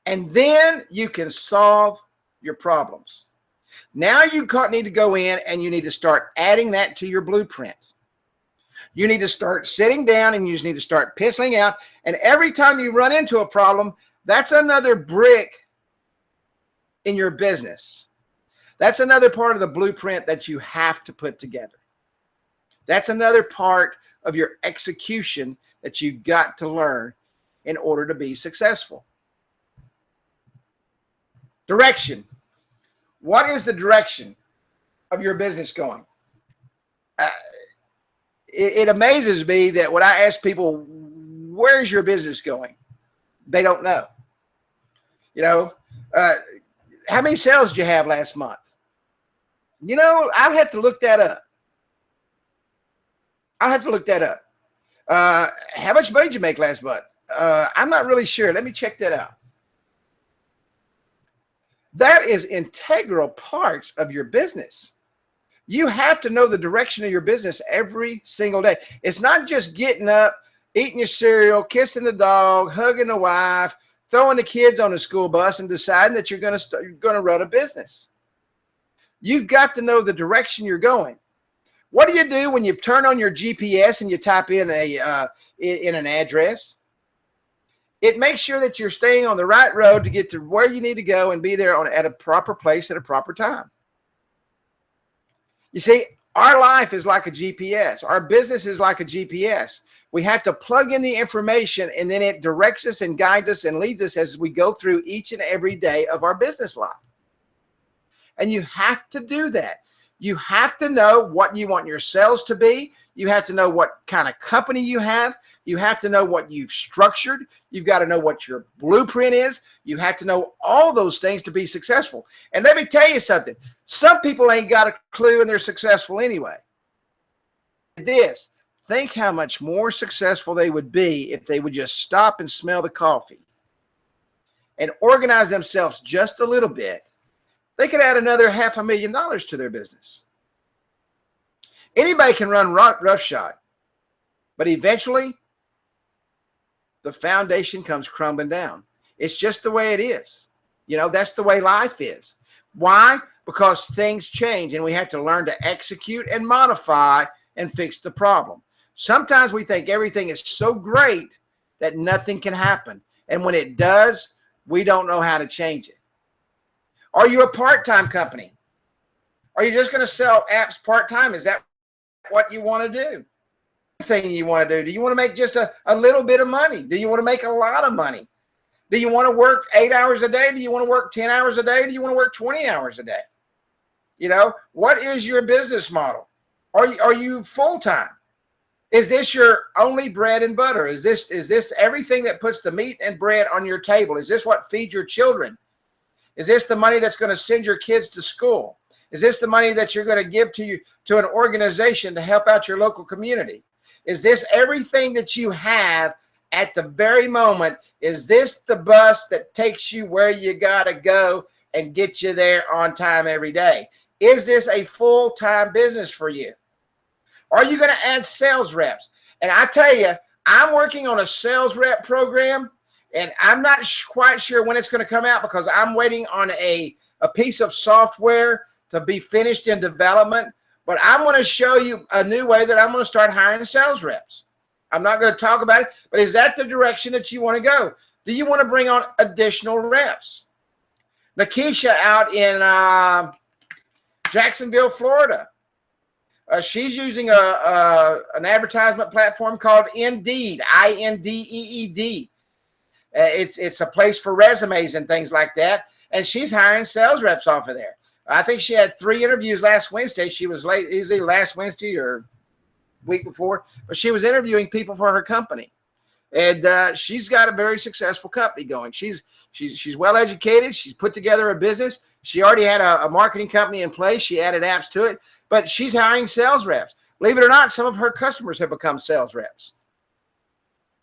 And then you can solve your problems. Now you need to go in and you need to start adding that to your blueprint. You need to start sitting down and you just need to start penciling out. And every time you run into a problem, that's another brick in your business. That's another part of the blueprint that you have to put together. That's another part of your execution that you've got to learn in order to be successful. Direction. What is the direction of your business going? It amazes me that when I ask people, where's your business going? They don't know. You know, how many sales did you have last month? You know, I'd have to look that up. How much money did you make last month? I'm not really sure. Let me check that out. That is integral parts of your business. You have to know the direction of your business every single day. It's not just getting up, eating your cereal, kissing the dog, hugging the wife, throwing the kids on the school bus and deciding that you're going to run a business. You've got to know the direction you're going. What do you do when you turn on your GPS and you type in an address? It makes sure that you're staying on the right road to get to where you need to go and be there at a proper place at a proper time. You see, our life is like a GPS. Our business is like a GPS. We have to plug in the information, and then it directs us and guides us and leads us as we go through each and every day of our business life. And you have to do that. You have to know what you want your sales to be. You have to know what kind of company you have. You have to know what you've structured. You've got to know what your blueprint is. You have to know all those things to be successful. And let me tell you something. Some people ain't got a clue and they're successful anyway. Think how much more successful they would be if they would just stop and smell the coffee and organize themselves just a little bit. They could add another $500,000 to their business. Anybody can run roughshod, but eventually the foundation comes crumbling down. It's just the way it is. You know, that's the way life is. Why? Because things change and we have to learn to execute and modify and fix the problem. Sometimes we think everything is so great that nothing can happen. And when it does, we don't know how to change it. Are you a part-time company? Are you just going to sell apps part-time? Is that what you want to do? Thing you want to do? Do you want to make just a little bit of money? Do you want to make a lot of money? Do you want to work 8 hours a day? Do you want to work 10 hours a day? Do you want to work 20 hours a day? You know, what is your business model? Are you full-time? Is this your only bread and butter? Is this everything that puts the meat and bread on your table? Is this what feeds your children? Is this the money that's going to send your kids to school? Is this the money that you're going to give to an organization to help out your local community? Is this everything that you have at the very moment? Is this the bus that takes you where you got to go and get you there on time every day? Is this a full-time business for you? Are you going to add sales reps? And I tell you, I'm working on a sales rep program, and I'm not quite sure when it's going to come out because I'm waiting on a piece of software to be finished in development. But I'm going to show you a new way that I'm going to start hiring sales reps. I'm not going to talk about it, but is that the direction that you want to go? Do you want to bring on additional reps? Nakisha out in Jacksonville, Florida. She's using an advertisement platform called Indeed, Indeed. It's a place for resumes and things like that. And she's hiring sales reps off of there. I think she had 3 interviews last Wednesday. She was late, easily last Wednesday or week before, but she was interviewing people for her company. And she's got a very successful company going. She's well educated. She's put together a business. She already had a marketing company in place. She added apps to it, but she's hiring sales reps. Believe it or not, some of her customers have become sales reps.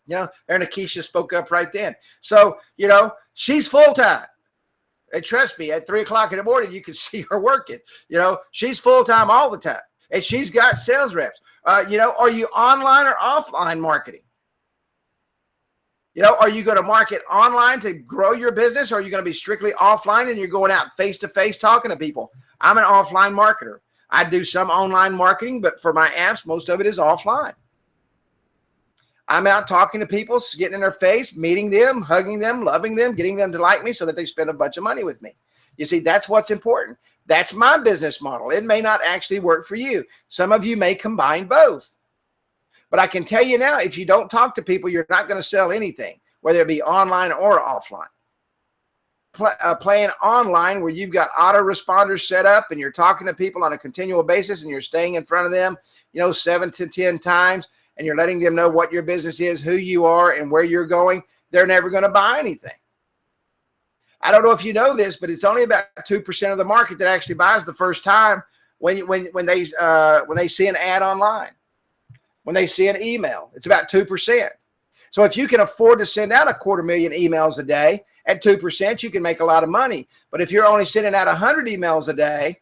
You know, and Akeisha spoke up right then. So, you know, she's full-time. And trust me, at 3 o'clock in the morning, you can see her working. You know, she's full-time all the time. And she's got sales reps. You know, are you online or offline marketing? You know, are you going to market online to grow your business, or are you going to be strictly offline and you're going out face-to-face talking to people? I'm an offline marketer. I do some online marketing, but for my apps, most of it is offline. I'm out talking to people, getting in their face, meeting them, hugging them, loving them, getting them to like me so that they spend a bunch of money with me. You see, that's what's important. That's my business model. It may not actually work for you. Some of you may combine both. But I can tell you now, if you don't talk to people, you're not going to sell anything, whether it be online or offline. Playing online where you've got autoresponders set up and you're talking to people on a continual basis and you're staying in front of them, you know, 7 to 10 times, and you're letting them know what your business is, who you are, and where you're going, they're never going to buy anything. I don't know if you know this, but it's only about 2% of the market that actually buys the first time when they see an ad online, when they see an email. It's about 2%. So if you can afford to send out 250,000 emails a day at 2%, you can make a lot of money. But if you're only sending out 100 emails a day,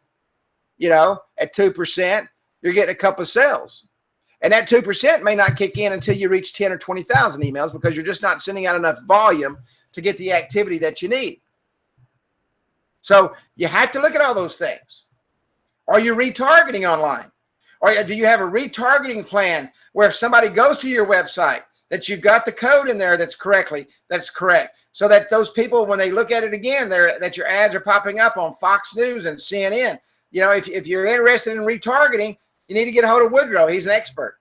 you know, at 2%, you're getting a couple of sales. And that 2% may not kick in until you reach 10 or 20,000 emails because you're just not sending out enough volume to get the activity that you need. So you have to look at all those things. Are you retargeting online? Or do you have a retargeting plan where if somebody goes to your website that you've got the code in there that's correct, so that those people, when they look at it again, that your ads are popping up on Fox News and CNN. You know, if you're interested in retargeting, you need to get a hold of Woodrow. He's an expert.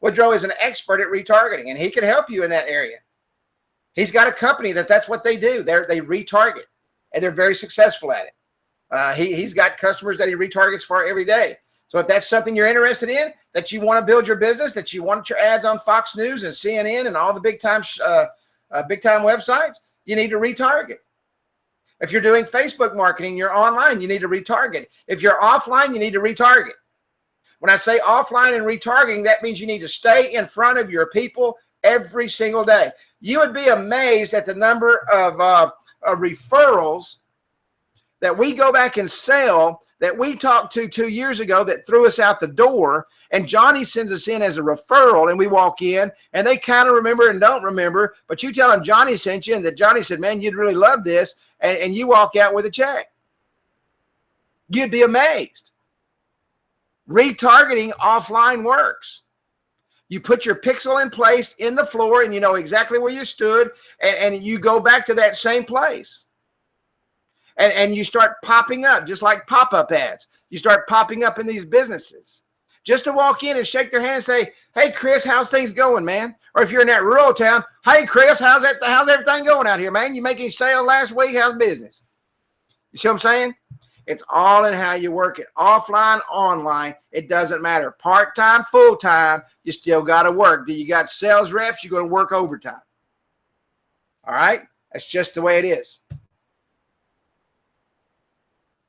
Woodrow is an expert at retargeting, and he can help you in that area. He's got a company that's what they do. They retarget, and they're very successful at it. He's got customers that he retargets for every day. So if that's something you're interested in, that you want to build your business, that you want your ads on Fox News and CNN and all the big time websites, you need to retarget. If you're doing Facebook marketing, you're online, you need to retarget. If you're offline, you need to retarget. When I say offline and retargeting, that means you need to stay in front of your people every single day. You would be amazed at the number of referrals that we go back and sell that we talked to 2 years ago that threw us out the door, and Johnny sends us in as a referral, and we walk in, and they kind of remember and don't remember, but you tell them Johnny sent you, and that Johnny said, man, you'd really love this, and you walk out with a check. You'd be amazed. Retargeting offline works. You put your pixel in place in the floor, and you know exactly where you stood, and you go back to that same place. And you start popping up, just like pop-up ads. You start popping up in these businesses. Just to walk in and shake their hand and say, hey, Chris, how's things going, man? Or if you're in that rural town, hey, Chris, how's everything going out here, man? You making sales last week? How's business? You see what I'm saying? It's all in how you work it. Offline, online, it doesn't matter. Part-time, full-time, you still got to work. Do you got sales reps? You're going to work overtime. All right? That's just the way it is.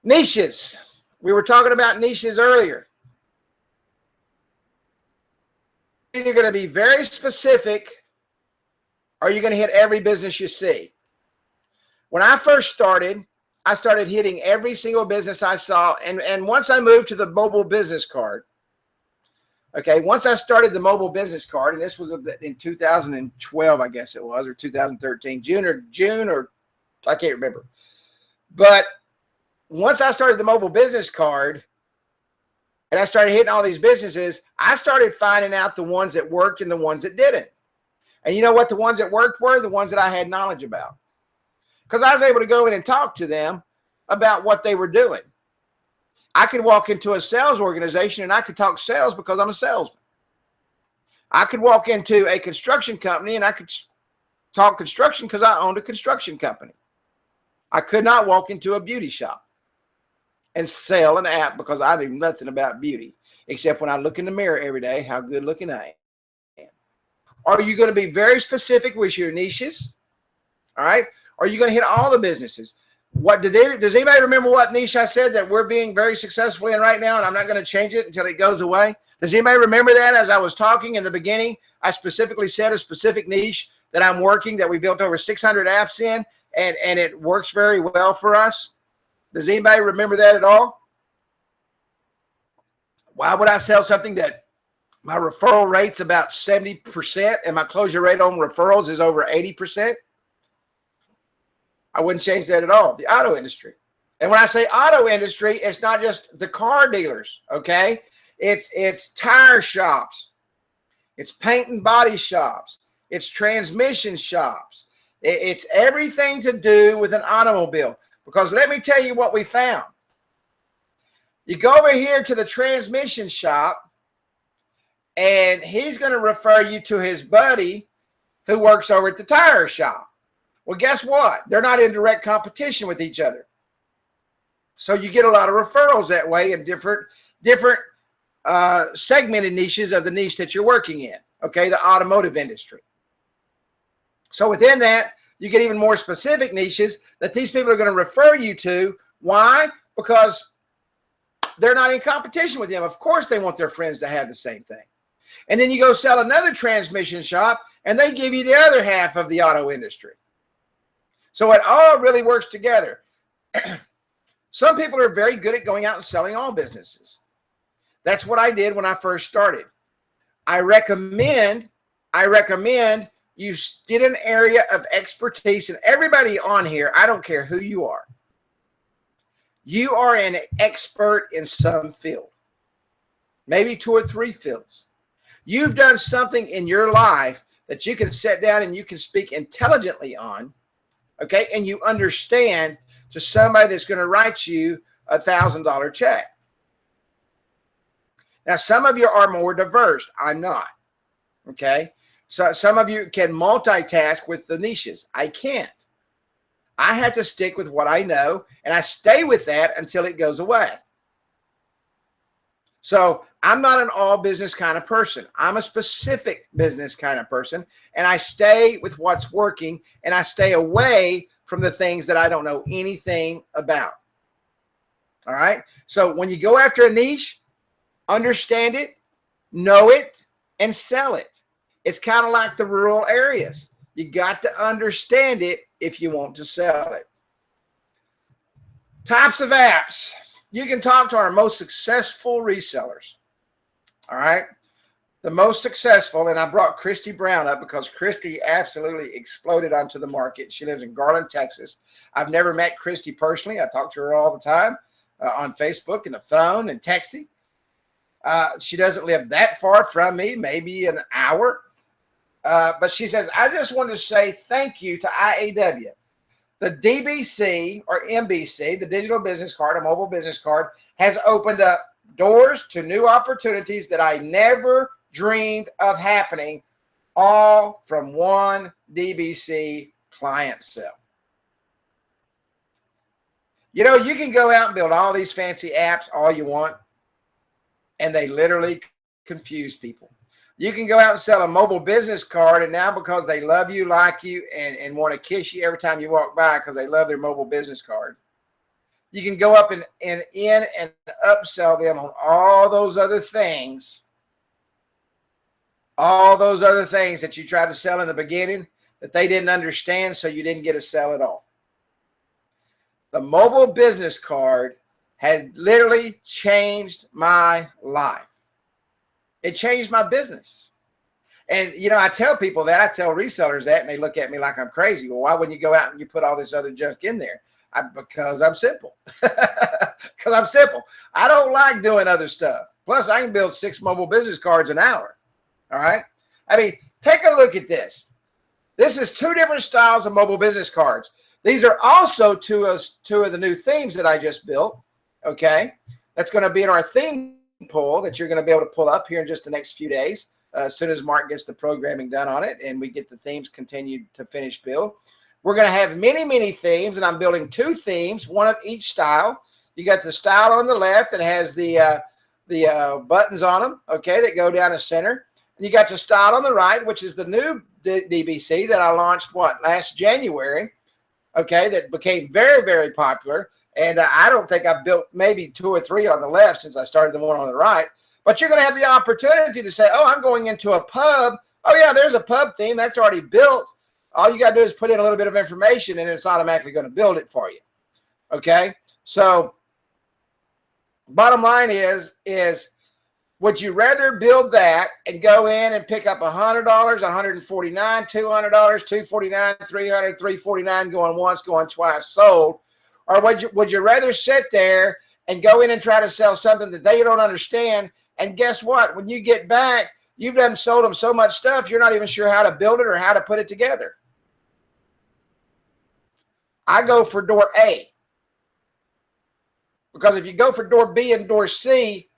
Niches. We were talking about niches earlier. You're either going to be very specific or you're going to hit every business you see. When I first started, I started hitting every single business I saw. And once I moved to the mobile business card, okay, once I started the mobile business card, and this was in 2012, I guess it was, or 2013, June or I can't remember. But once I started the mobile business card and I started hitting all these businesses, I started finding out the ones that worked and the ones that didn't. And you know what the ones that worked were? The ones that I had knowledge about. Because I was able to go in and talk to them about what they were doing. I could walk into a sales organization and I could talk sales because I'm a salesman. I could walk into a construction company and I could talk construction because I owned a construction company. I could not walk into a beauty shop and sell an app because I knew nothing about beauty, except when I look in the mirror every day, how good looking I am. Are you going to be very specific with your niches? All right. Are you going to hit all the businesses? Does anybody remember what niche I said that we're being very successful in right now, and I'm not going to change it until it goes away? Does anybody remember that? As I was talking in the beginning, I specifically said a specific niche that I'm working, that we built over 600 apps in, and it works very well for us. Does anybody remember that at all? Why would I sell something that my referral rate's about 70% and my closure rate on referrals is over 80%? I wouldn't change that at all. The auto industry. And when I say auto industry, it's not just the car dealers, okay? It's tire shops. It's paint and body shops. It's transmission shops. It's everything to do with an automobile. Because let me tell you what we found. You go over here to the transmission shop, and he's going to refer you to his buddy who works over at the tire shop. Well, guess what? They're not in direct competition with each other. So you get a lot of referrals that way in different segmented niches of the niche that you're working in, okay, the automotive industry. So within that, you get even more specific niches that these people are going to refer you to. Why? Because they're not in competition with them. Of course, they want their friends to have the same thing. And then you go sell another transmission shop, and they give you the other half of the auto industry. So it all really works together. Some people are very good at going out and selling all businesses. That's what I did when I first started. I recommend you get an area of expertise, and everybody on here, I don't care who you are. You are an expert in some field, maybe 2 or 3 fields. You've done something in your life that you can sit down and you can speak intelligently on, okay? And you understand to somebody that's going to write you a $1,000 check. Now, some of you are more diverse. I'm not, okay? So some of you can multitask with the niches. I can't. I have to stick with what I know, and I stay with that until it goes away. So I'm not an all business kind of person. I'm a specific business kind of person, and I stay with what's working, and I stay away from the things that I don't know anything about. All right? So when you go after a niche, understand it, know it, and sell it. It's kind of like the rural areas. You got to understand it if you want to sell it. Types of apps. You can talk to our most successful resellers. All right. The most successful, and I brought Christy Brown up because Christy absolutely exploded onto the market. She lives in Garland, Texas. I've never met Christy personally. I talk to her all the time on Facebook and the phone and texting. She doesn't live that far from me, maybe an hour. But she says, I just want to say thank you to IAW. The DBC or MBC, the digital business card, a mobile business card, has opened up doors to new opportunities that I never dreamed of happening, all from one DBC client sale. You know, you can go out and build all these fancy apps all you want, and they literally confuse people. You can go out and sell a mobile business card, and now because they love you, like you, and want to kiss you every time you walk by because they love their mobile business card, you can go up and upsell them on all those other things that you tried to sell in the beginning that they didn't understand, so you didn't get a sell at all. The mobile business card has literally changed my life. It changed my business. And, you know, I tell people that. I tell resellers that, and they look at me like I'm crazy. Well, why wouldn't you go out and you put all this other junk in there? Because I'm simple. Because I'm simple. I don't like doing other stuff. Plus, I can build 6 mobile business cards an hour. All right? I mean, take a look at this. This is 2 different styles of mobile business cards. These are also two of the new themes that I just built. Okay? That's going to be in our theme pool that you're going to be able to pull up here in just the next few days, as soon as Mark gets the programming done on it and we get the themes continued to finish build. We're going to have many, many themes, and I'm building 2 themes, one of each style. You got the style on the left that has the buttons on them, okay, that go down the center. And you got the style on the right, which is the new DBC that I launched, last January, okay, that became very, very popular. And I don't think I've built maybe 2 or 3 on the left since I started the one on the right. But you're going to have the opportunity to say, oh, I'm going into a pub. Oh, yeah, there's a pub theme. That's already built. All you got to do is put in a little bit of information, and it's automatically going to build it for you. Okay? So bottom line is would you rather build that and go in and pick up $100, $149, $200, $249, $300, $349, going once, going twice, sold? Or would you rather sit there and go in and try to sell something that they don't understand? And guess what? When you get back, you've done sold them so much stuff, you're not even sure how to build it or how to put it together. I go for door A. Because if you go for door B and door C,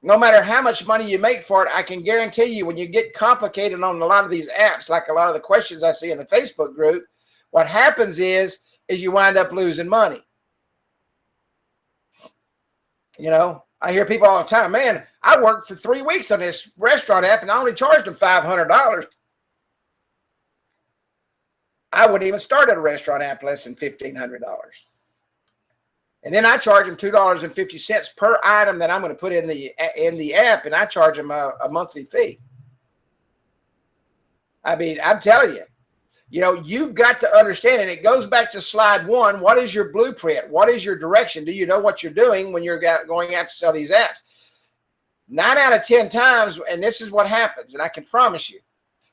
no matter how much money you make for it, I can guarantee you when you get complicated on a lot of these apps, like a lot of the questions I see in the Facebook group, what happens is you wind up losing money. You know, I hear people all the time, man, I worked for 3 weeks on this restaurant app and I only charged them $500. I wouldn't even start at a restaurant app less than $1,500. And then I charge them $2.50 per item that I'm going to put in the app, and I charge them a monthly fee. I mean, I'm telling you, you know, you've got to understand, and it goes back to slide 1. What is your blueprint? What is your direction? Do you know what you're doing when you're going out to sell these apps? 9 out of 10 times, and this is what happens, and I can promise you,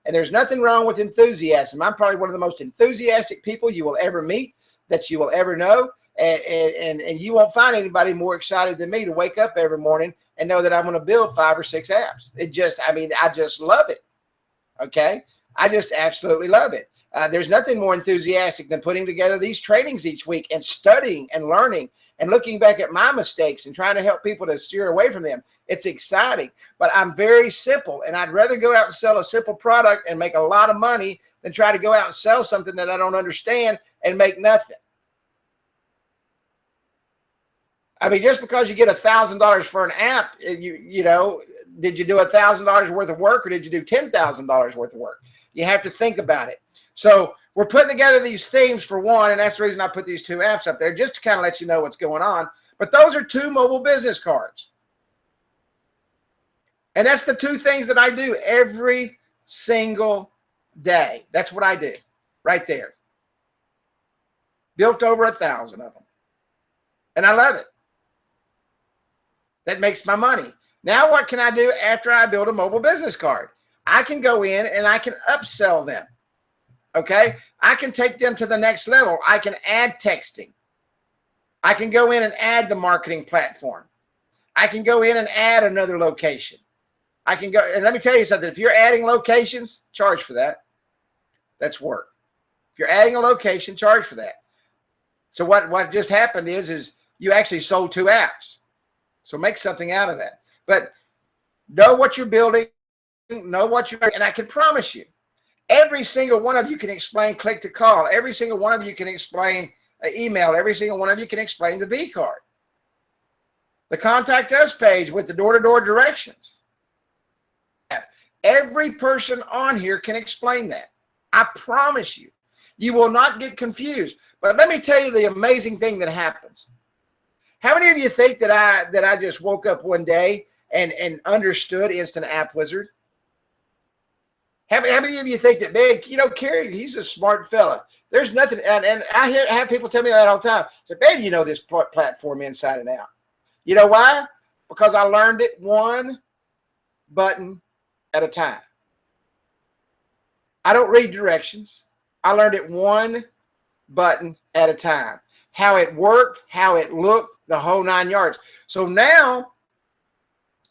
and there's nothing wrong with enthusiasm. I'm probably one of the most enthusiastic people you will ever meet, that you will ever know. And you won't find anybody more excited than me to wake up every morning and know that I'm going to build 5 or 6 apps. It just, I mean, I just love it. Okay. I just absolutely love it. There's nothing more enthusiastic than putting together these trainings each week and studying and learning and looking back at my mistakes and trying to help people to steer away from them. It's exciting, but I'm very simple, and I'd rather go out and sell a simple product and make a lot of money than try to go out and sell something that I don't understand and make nothing. I mean, just because you get $1,000 for an app, you know, did you do $1,000 worth of work or did you do $10,000 worth of work? You have to think about it. So we're putting together these themes for one, and that's the reason I put these 2 apps up there, just to kind of let you know what's going on. But those are 2 mobile business cards. And that's the 2 things that I do every single day. That's what I do right there. Built over 1,000 of them. And I love it. That makes my money. Now what can I do after I build a mobile business card? I can go in and I can upsell them. Okay? I can take them to the next level. I can add texting. I can go in and add the marketing platform. I can go in and add another location. I can go, and let me tell you something. If you're adding locations, charge for that. That's work. If you're adding a location, charge for that. So what just happened is you actually sold 2 apps. So make something out of that. But know what you're building, know what you're, and I can promise you, every single one of you can explain click to call. Every single one of you can explain email. Every single one of you can explain the V card. The contact us page with the door-to-door directions. Every person on here can explain that. I promise you. You will not get confused. But let me tell you the amazing thing that happens. How many of you think that I just woke up one day and understood Instant App Wizard? How many of you think that, man, you know, Kerry, he's a smart fella. There's nothing, and I have people tell me that all the time. Say, man, you know this platform inside and out. You know why? Because I learned it 1 button at a time. I don't read directions. I learned it 1 button at a time. How it worked, how it looked, the whole 9 yards. So now,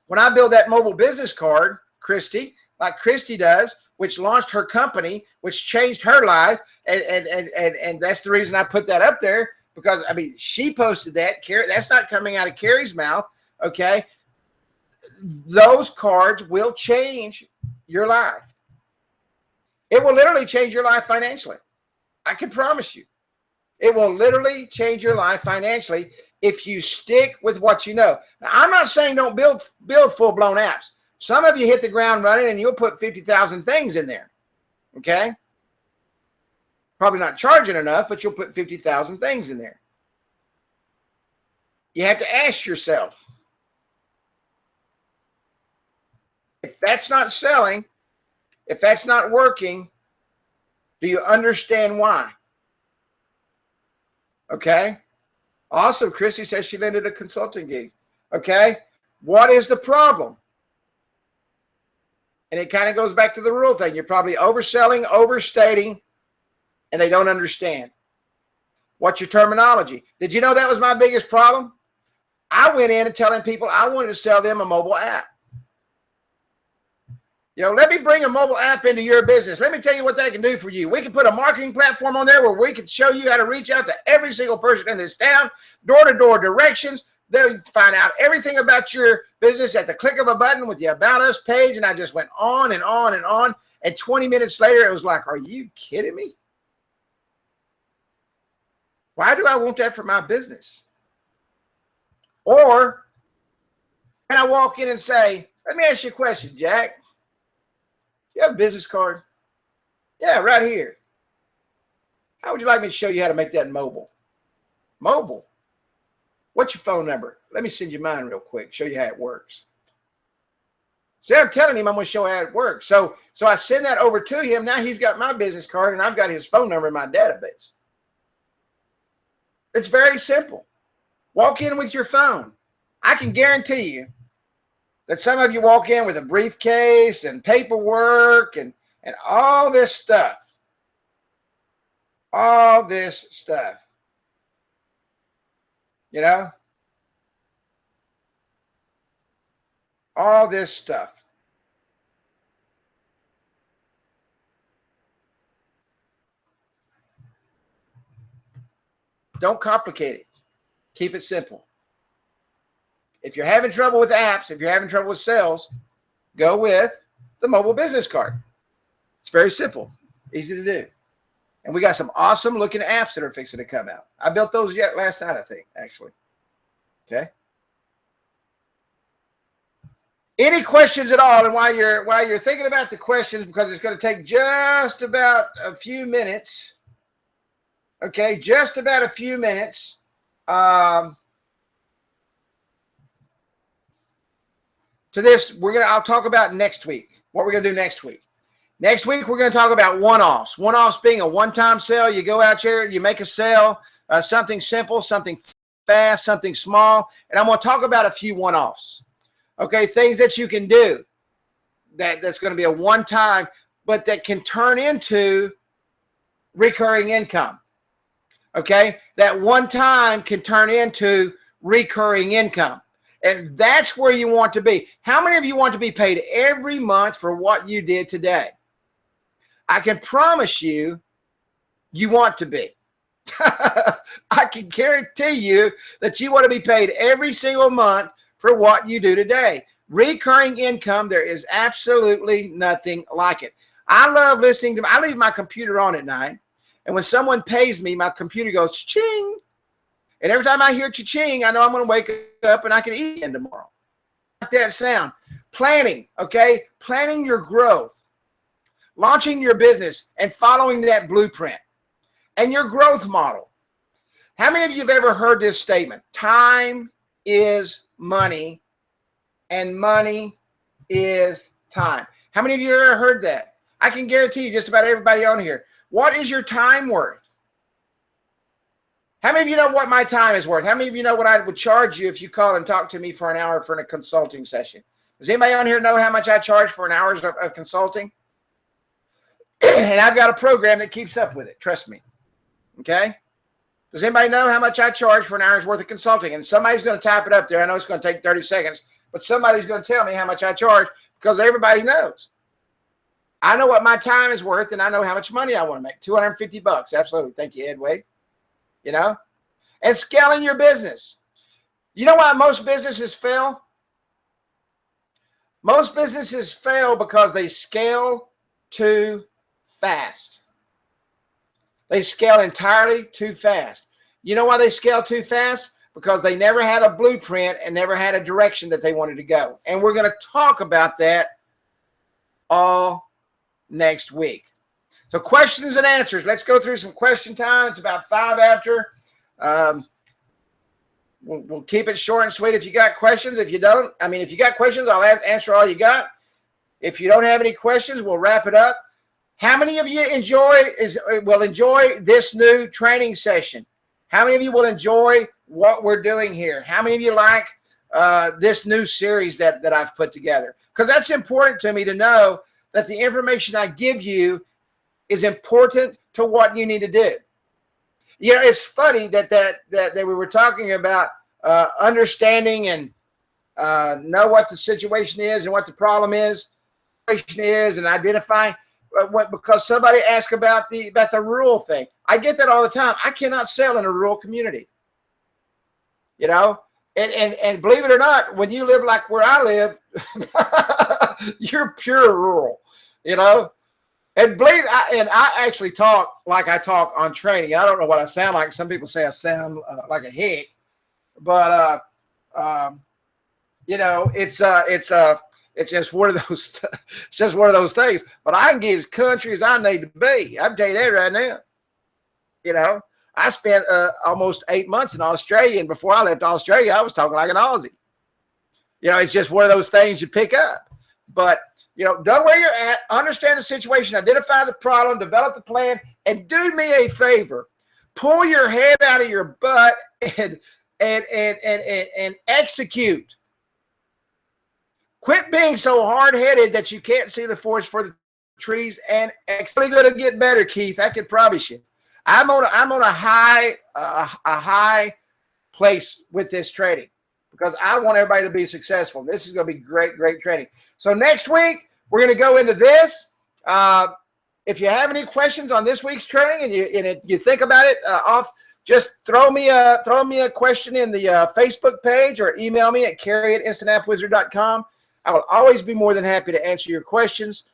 when I build that mobile business card, Christy, like Christy does, which launched her company, which changed her life, and that's the reason I put that up there, because, I mean, she posted that. Carrie, that's not coming out of Carrie's mouth, okay? Those cards will change your life. It will literally change your life financially. I can promise you. It will literally change your life financially if you stick with what you know. Now, I'm not saying don't build full-blown apps. Some of you hit the ground running and you'll put 50,000 things in there, okay? Probably not charging enough, but you'll put 50,000 things in there. You have to ask yourself, if that's not selling, if that's not working, do you understand why? Okay. Awesome. Christy says she landed a consulting gig. Okay. What is the problem? And it kind of goes back to the rule thing. You're probably overselling, overstating, and they don't understand. What's your terminology? Did you know that was my biggest problem? I went in and telling people I wanted to sell them a mobile app. You know, let me bring a mobile app into your business. Let me tell you what they can do for you. We can put a marketing platform on there where we can show you how to reach out to every single person in this town, door-to-door directions. They'll find out everything about your business at the click of a button with the About Us page. And I just went on and on and on. And 20 minutes later, it was like, are you kidding me? Why do I want that for my business? Or can I walk in and say, let me ask you a question, Jack. You have a business card? Yeah, right here. How would you like me to show you how to make that mobile? Mobile? What's your phone number? Let me send you mine real quick, show you how it works. See, I'm telling him I'm going to show how it works. So I send that over to him. Now he's got my business card and I've got his phone number in my database. It's very simple. Walk in with your phone. I can guarantee you that some of you walk in with a briefcase and paperwork and all this stuff. All this stuff. You know? All this stuff. Don't complicate it. Keep it simple. If you're having trouble with apps, if you're having trouble with sales, go with the mobile business card. It's very simple, easy to do. And we got some awesome looking apps that are fixing to come out. I built those yet last night, I think, actually. Okay. Any questions at all? And while you're thinking about the questions, because it's going to take just about a few minutes. Okay, just about a few minutes. To this, I'll talk about next week, what we're going to do next week. Next week, we're going to talk about one-offs. One-offs being a one-time sale. You go out there, you make a sale, something simple, something fast, something small. And I'm going to talk about a few one-offs. Okay, things that you can do that's going to be a one-time, but that can turn into recurring income. Okay, that one time can turn into recurring income. And that's where you want to be. How many of you want to be paid every month for what you did today? I can promise you, you want to be. I can guarantee you that you want to be paid every single month for what you do today. Recurring income, there is absolutely nothing like it. I love listening to, I leave my computer on at night. And when someone pays me, my computer goes cha-ching. And every time I hear cha-ching, I know I'm going to wake up and I can eat again tomorrow. Like that sound. Planning, okay? Planning your growth. Launching your business and following that blueprint. And your growth model. How many of you have ever heard this statement? Time is money and money is time. How many of you have ever heard that? I can guarantee you just about everybody on here. What is your time worth? How many of you know what my time is worth? How many of you know what I would charge you if you call and talk to me for an hour for a consulting session? Does anybody on here know how much I charge for an hour of consulting? And I've got a program that keeps up with it. Trust me. Okay? Does anybody know how much I charge for an hour's worth of consulting? And somebody's going to type it up there. I know it's going to take 30 seconds, but somebody's going to tell me how much I charge because everybody knows. I know what my time is worth, and I know how much money I want to make. $250. Absolutely. Thank you, Ed Wade. You know? and scaling your business. You know why most businesses fail? Most businesses fail because they scale too fast. They scale entirely too fast. You know why they scale too fast? Because they never had a blueprint and never had a direction that they wanted to go. And we're going to talk about that all next week. So questions and answers. Let's go through some question time. It's about 5 after. We'll keep it short and sweet if you got questions. If you don't, if you got questions, I'll answer all you got. If you don't have any questions, we'll wrap it up. How many of you will enjoy this new training session? How many of you will enjoy what we're doing here? How many of you like this new series that I've put together? Because that's important to me to know that the information I give you is important to what you need to do. You know, it's funny that we were talking about understanding and know what the situation is and what the problem is and identifying. Because somebody asked about the rural thing. I get that all the time. I cannot sell in a rural community. You know, and believe it or not, when you live like where I live, you're pure rural. You know, and I actually talk like I talk on training. I don't know what I sound like. Some people say I sound like a hick, but you know, it's just one of those. It's just one of those things. But I can get as country as I need to be. I'm telling you that right now. You know, I spent almost 8 months in Australia, and before I left Australia, I was talking like an Aussie. You know, it's just one of those things you pick up. But you know, know where you're at, understand the situation, identify the problem, develop the plan, and do me a favor: pull your head out of your butt and execute. Quit being so hard-headed that you can't see the forest for the trees, and it's really going to get better, Keith. I can promise you. I'm on a high place with this training because I want everybody to be successful. This is going to be great training. So next week we're going to go into this. If you have any questions on this week's training and you think about it just throw me a question in the Facebook page or email me at Kerry@InstantAppWizard.com. I will always be more than happy to answer your questions.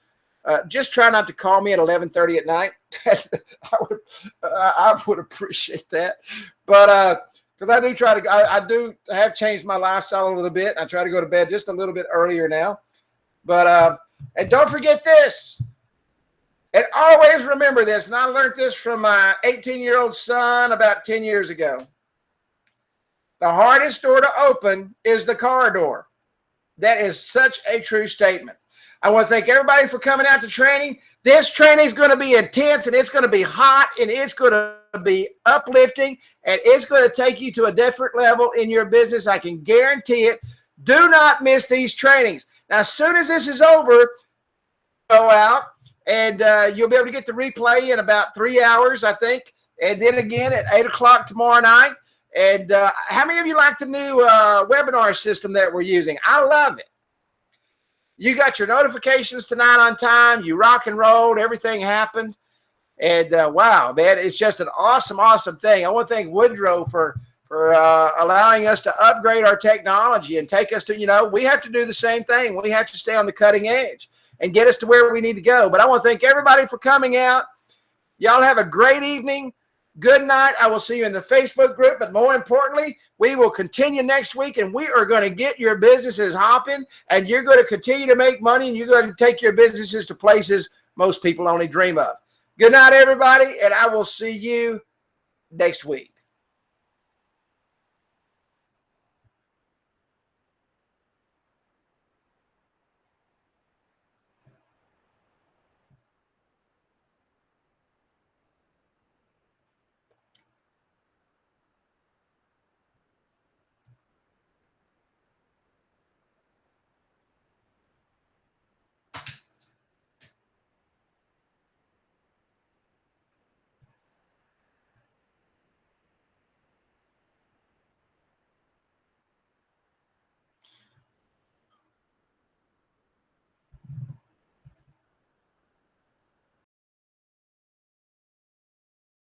Just try not to call me at 11:30 at night. I would appreciate that. But because I do try to, I do have changed my lifestyle a little bit. I try to go to bed just a little bit earlier now. But and don't forget this. And always remember this. And I learned this from my 18-year-old son about 10 years ago. The hardest door to open is the car door. That is such a true statement. I want to thank everybody for coming out to training. This training is going to be intense, and it's going to be hot, and it's going to be uplifting, and it's going to take you to a different level in your business. I can guarantee it. Do not miss these trainings. Now, as soon as this is over, go out, and you'll be able to get the replay in about 3 hours, I think, and then again at 8 o'clock tomorrow night. And how many of you like the new webinar system that we're using? I love it. You got your notifications tonight on time. You rock and rolled. Everything happened. And wow, man, it's just an awesome thing. I want to thank Woodrow for allowing us to upgrade our technology and take us to, you know, we have to do the same thing. We have to stay on the cutting edge and get us to where we need to go. But I want to thank everybody for coming out. Y'all have a great evening. Good night. I will see you in the Facebook group. But more importantly, we will continue next week, and we are going to get your businesses hopping, and you're going to continue to make money, and you're going to take your businesses to places most people only dream of. Good night, everybody, and I will see you next week.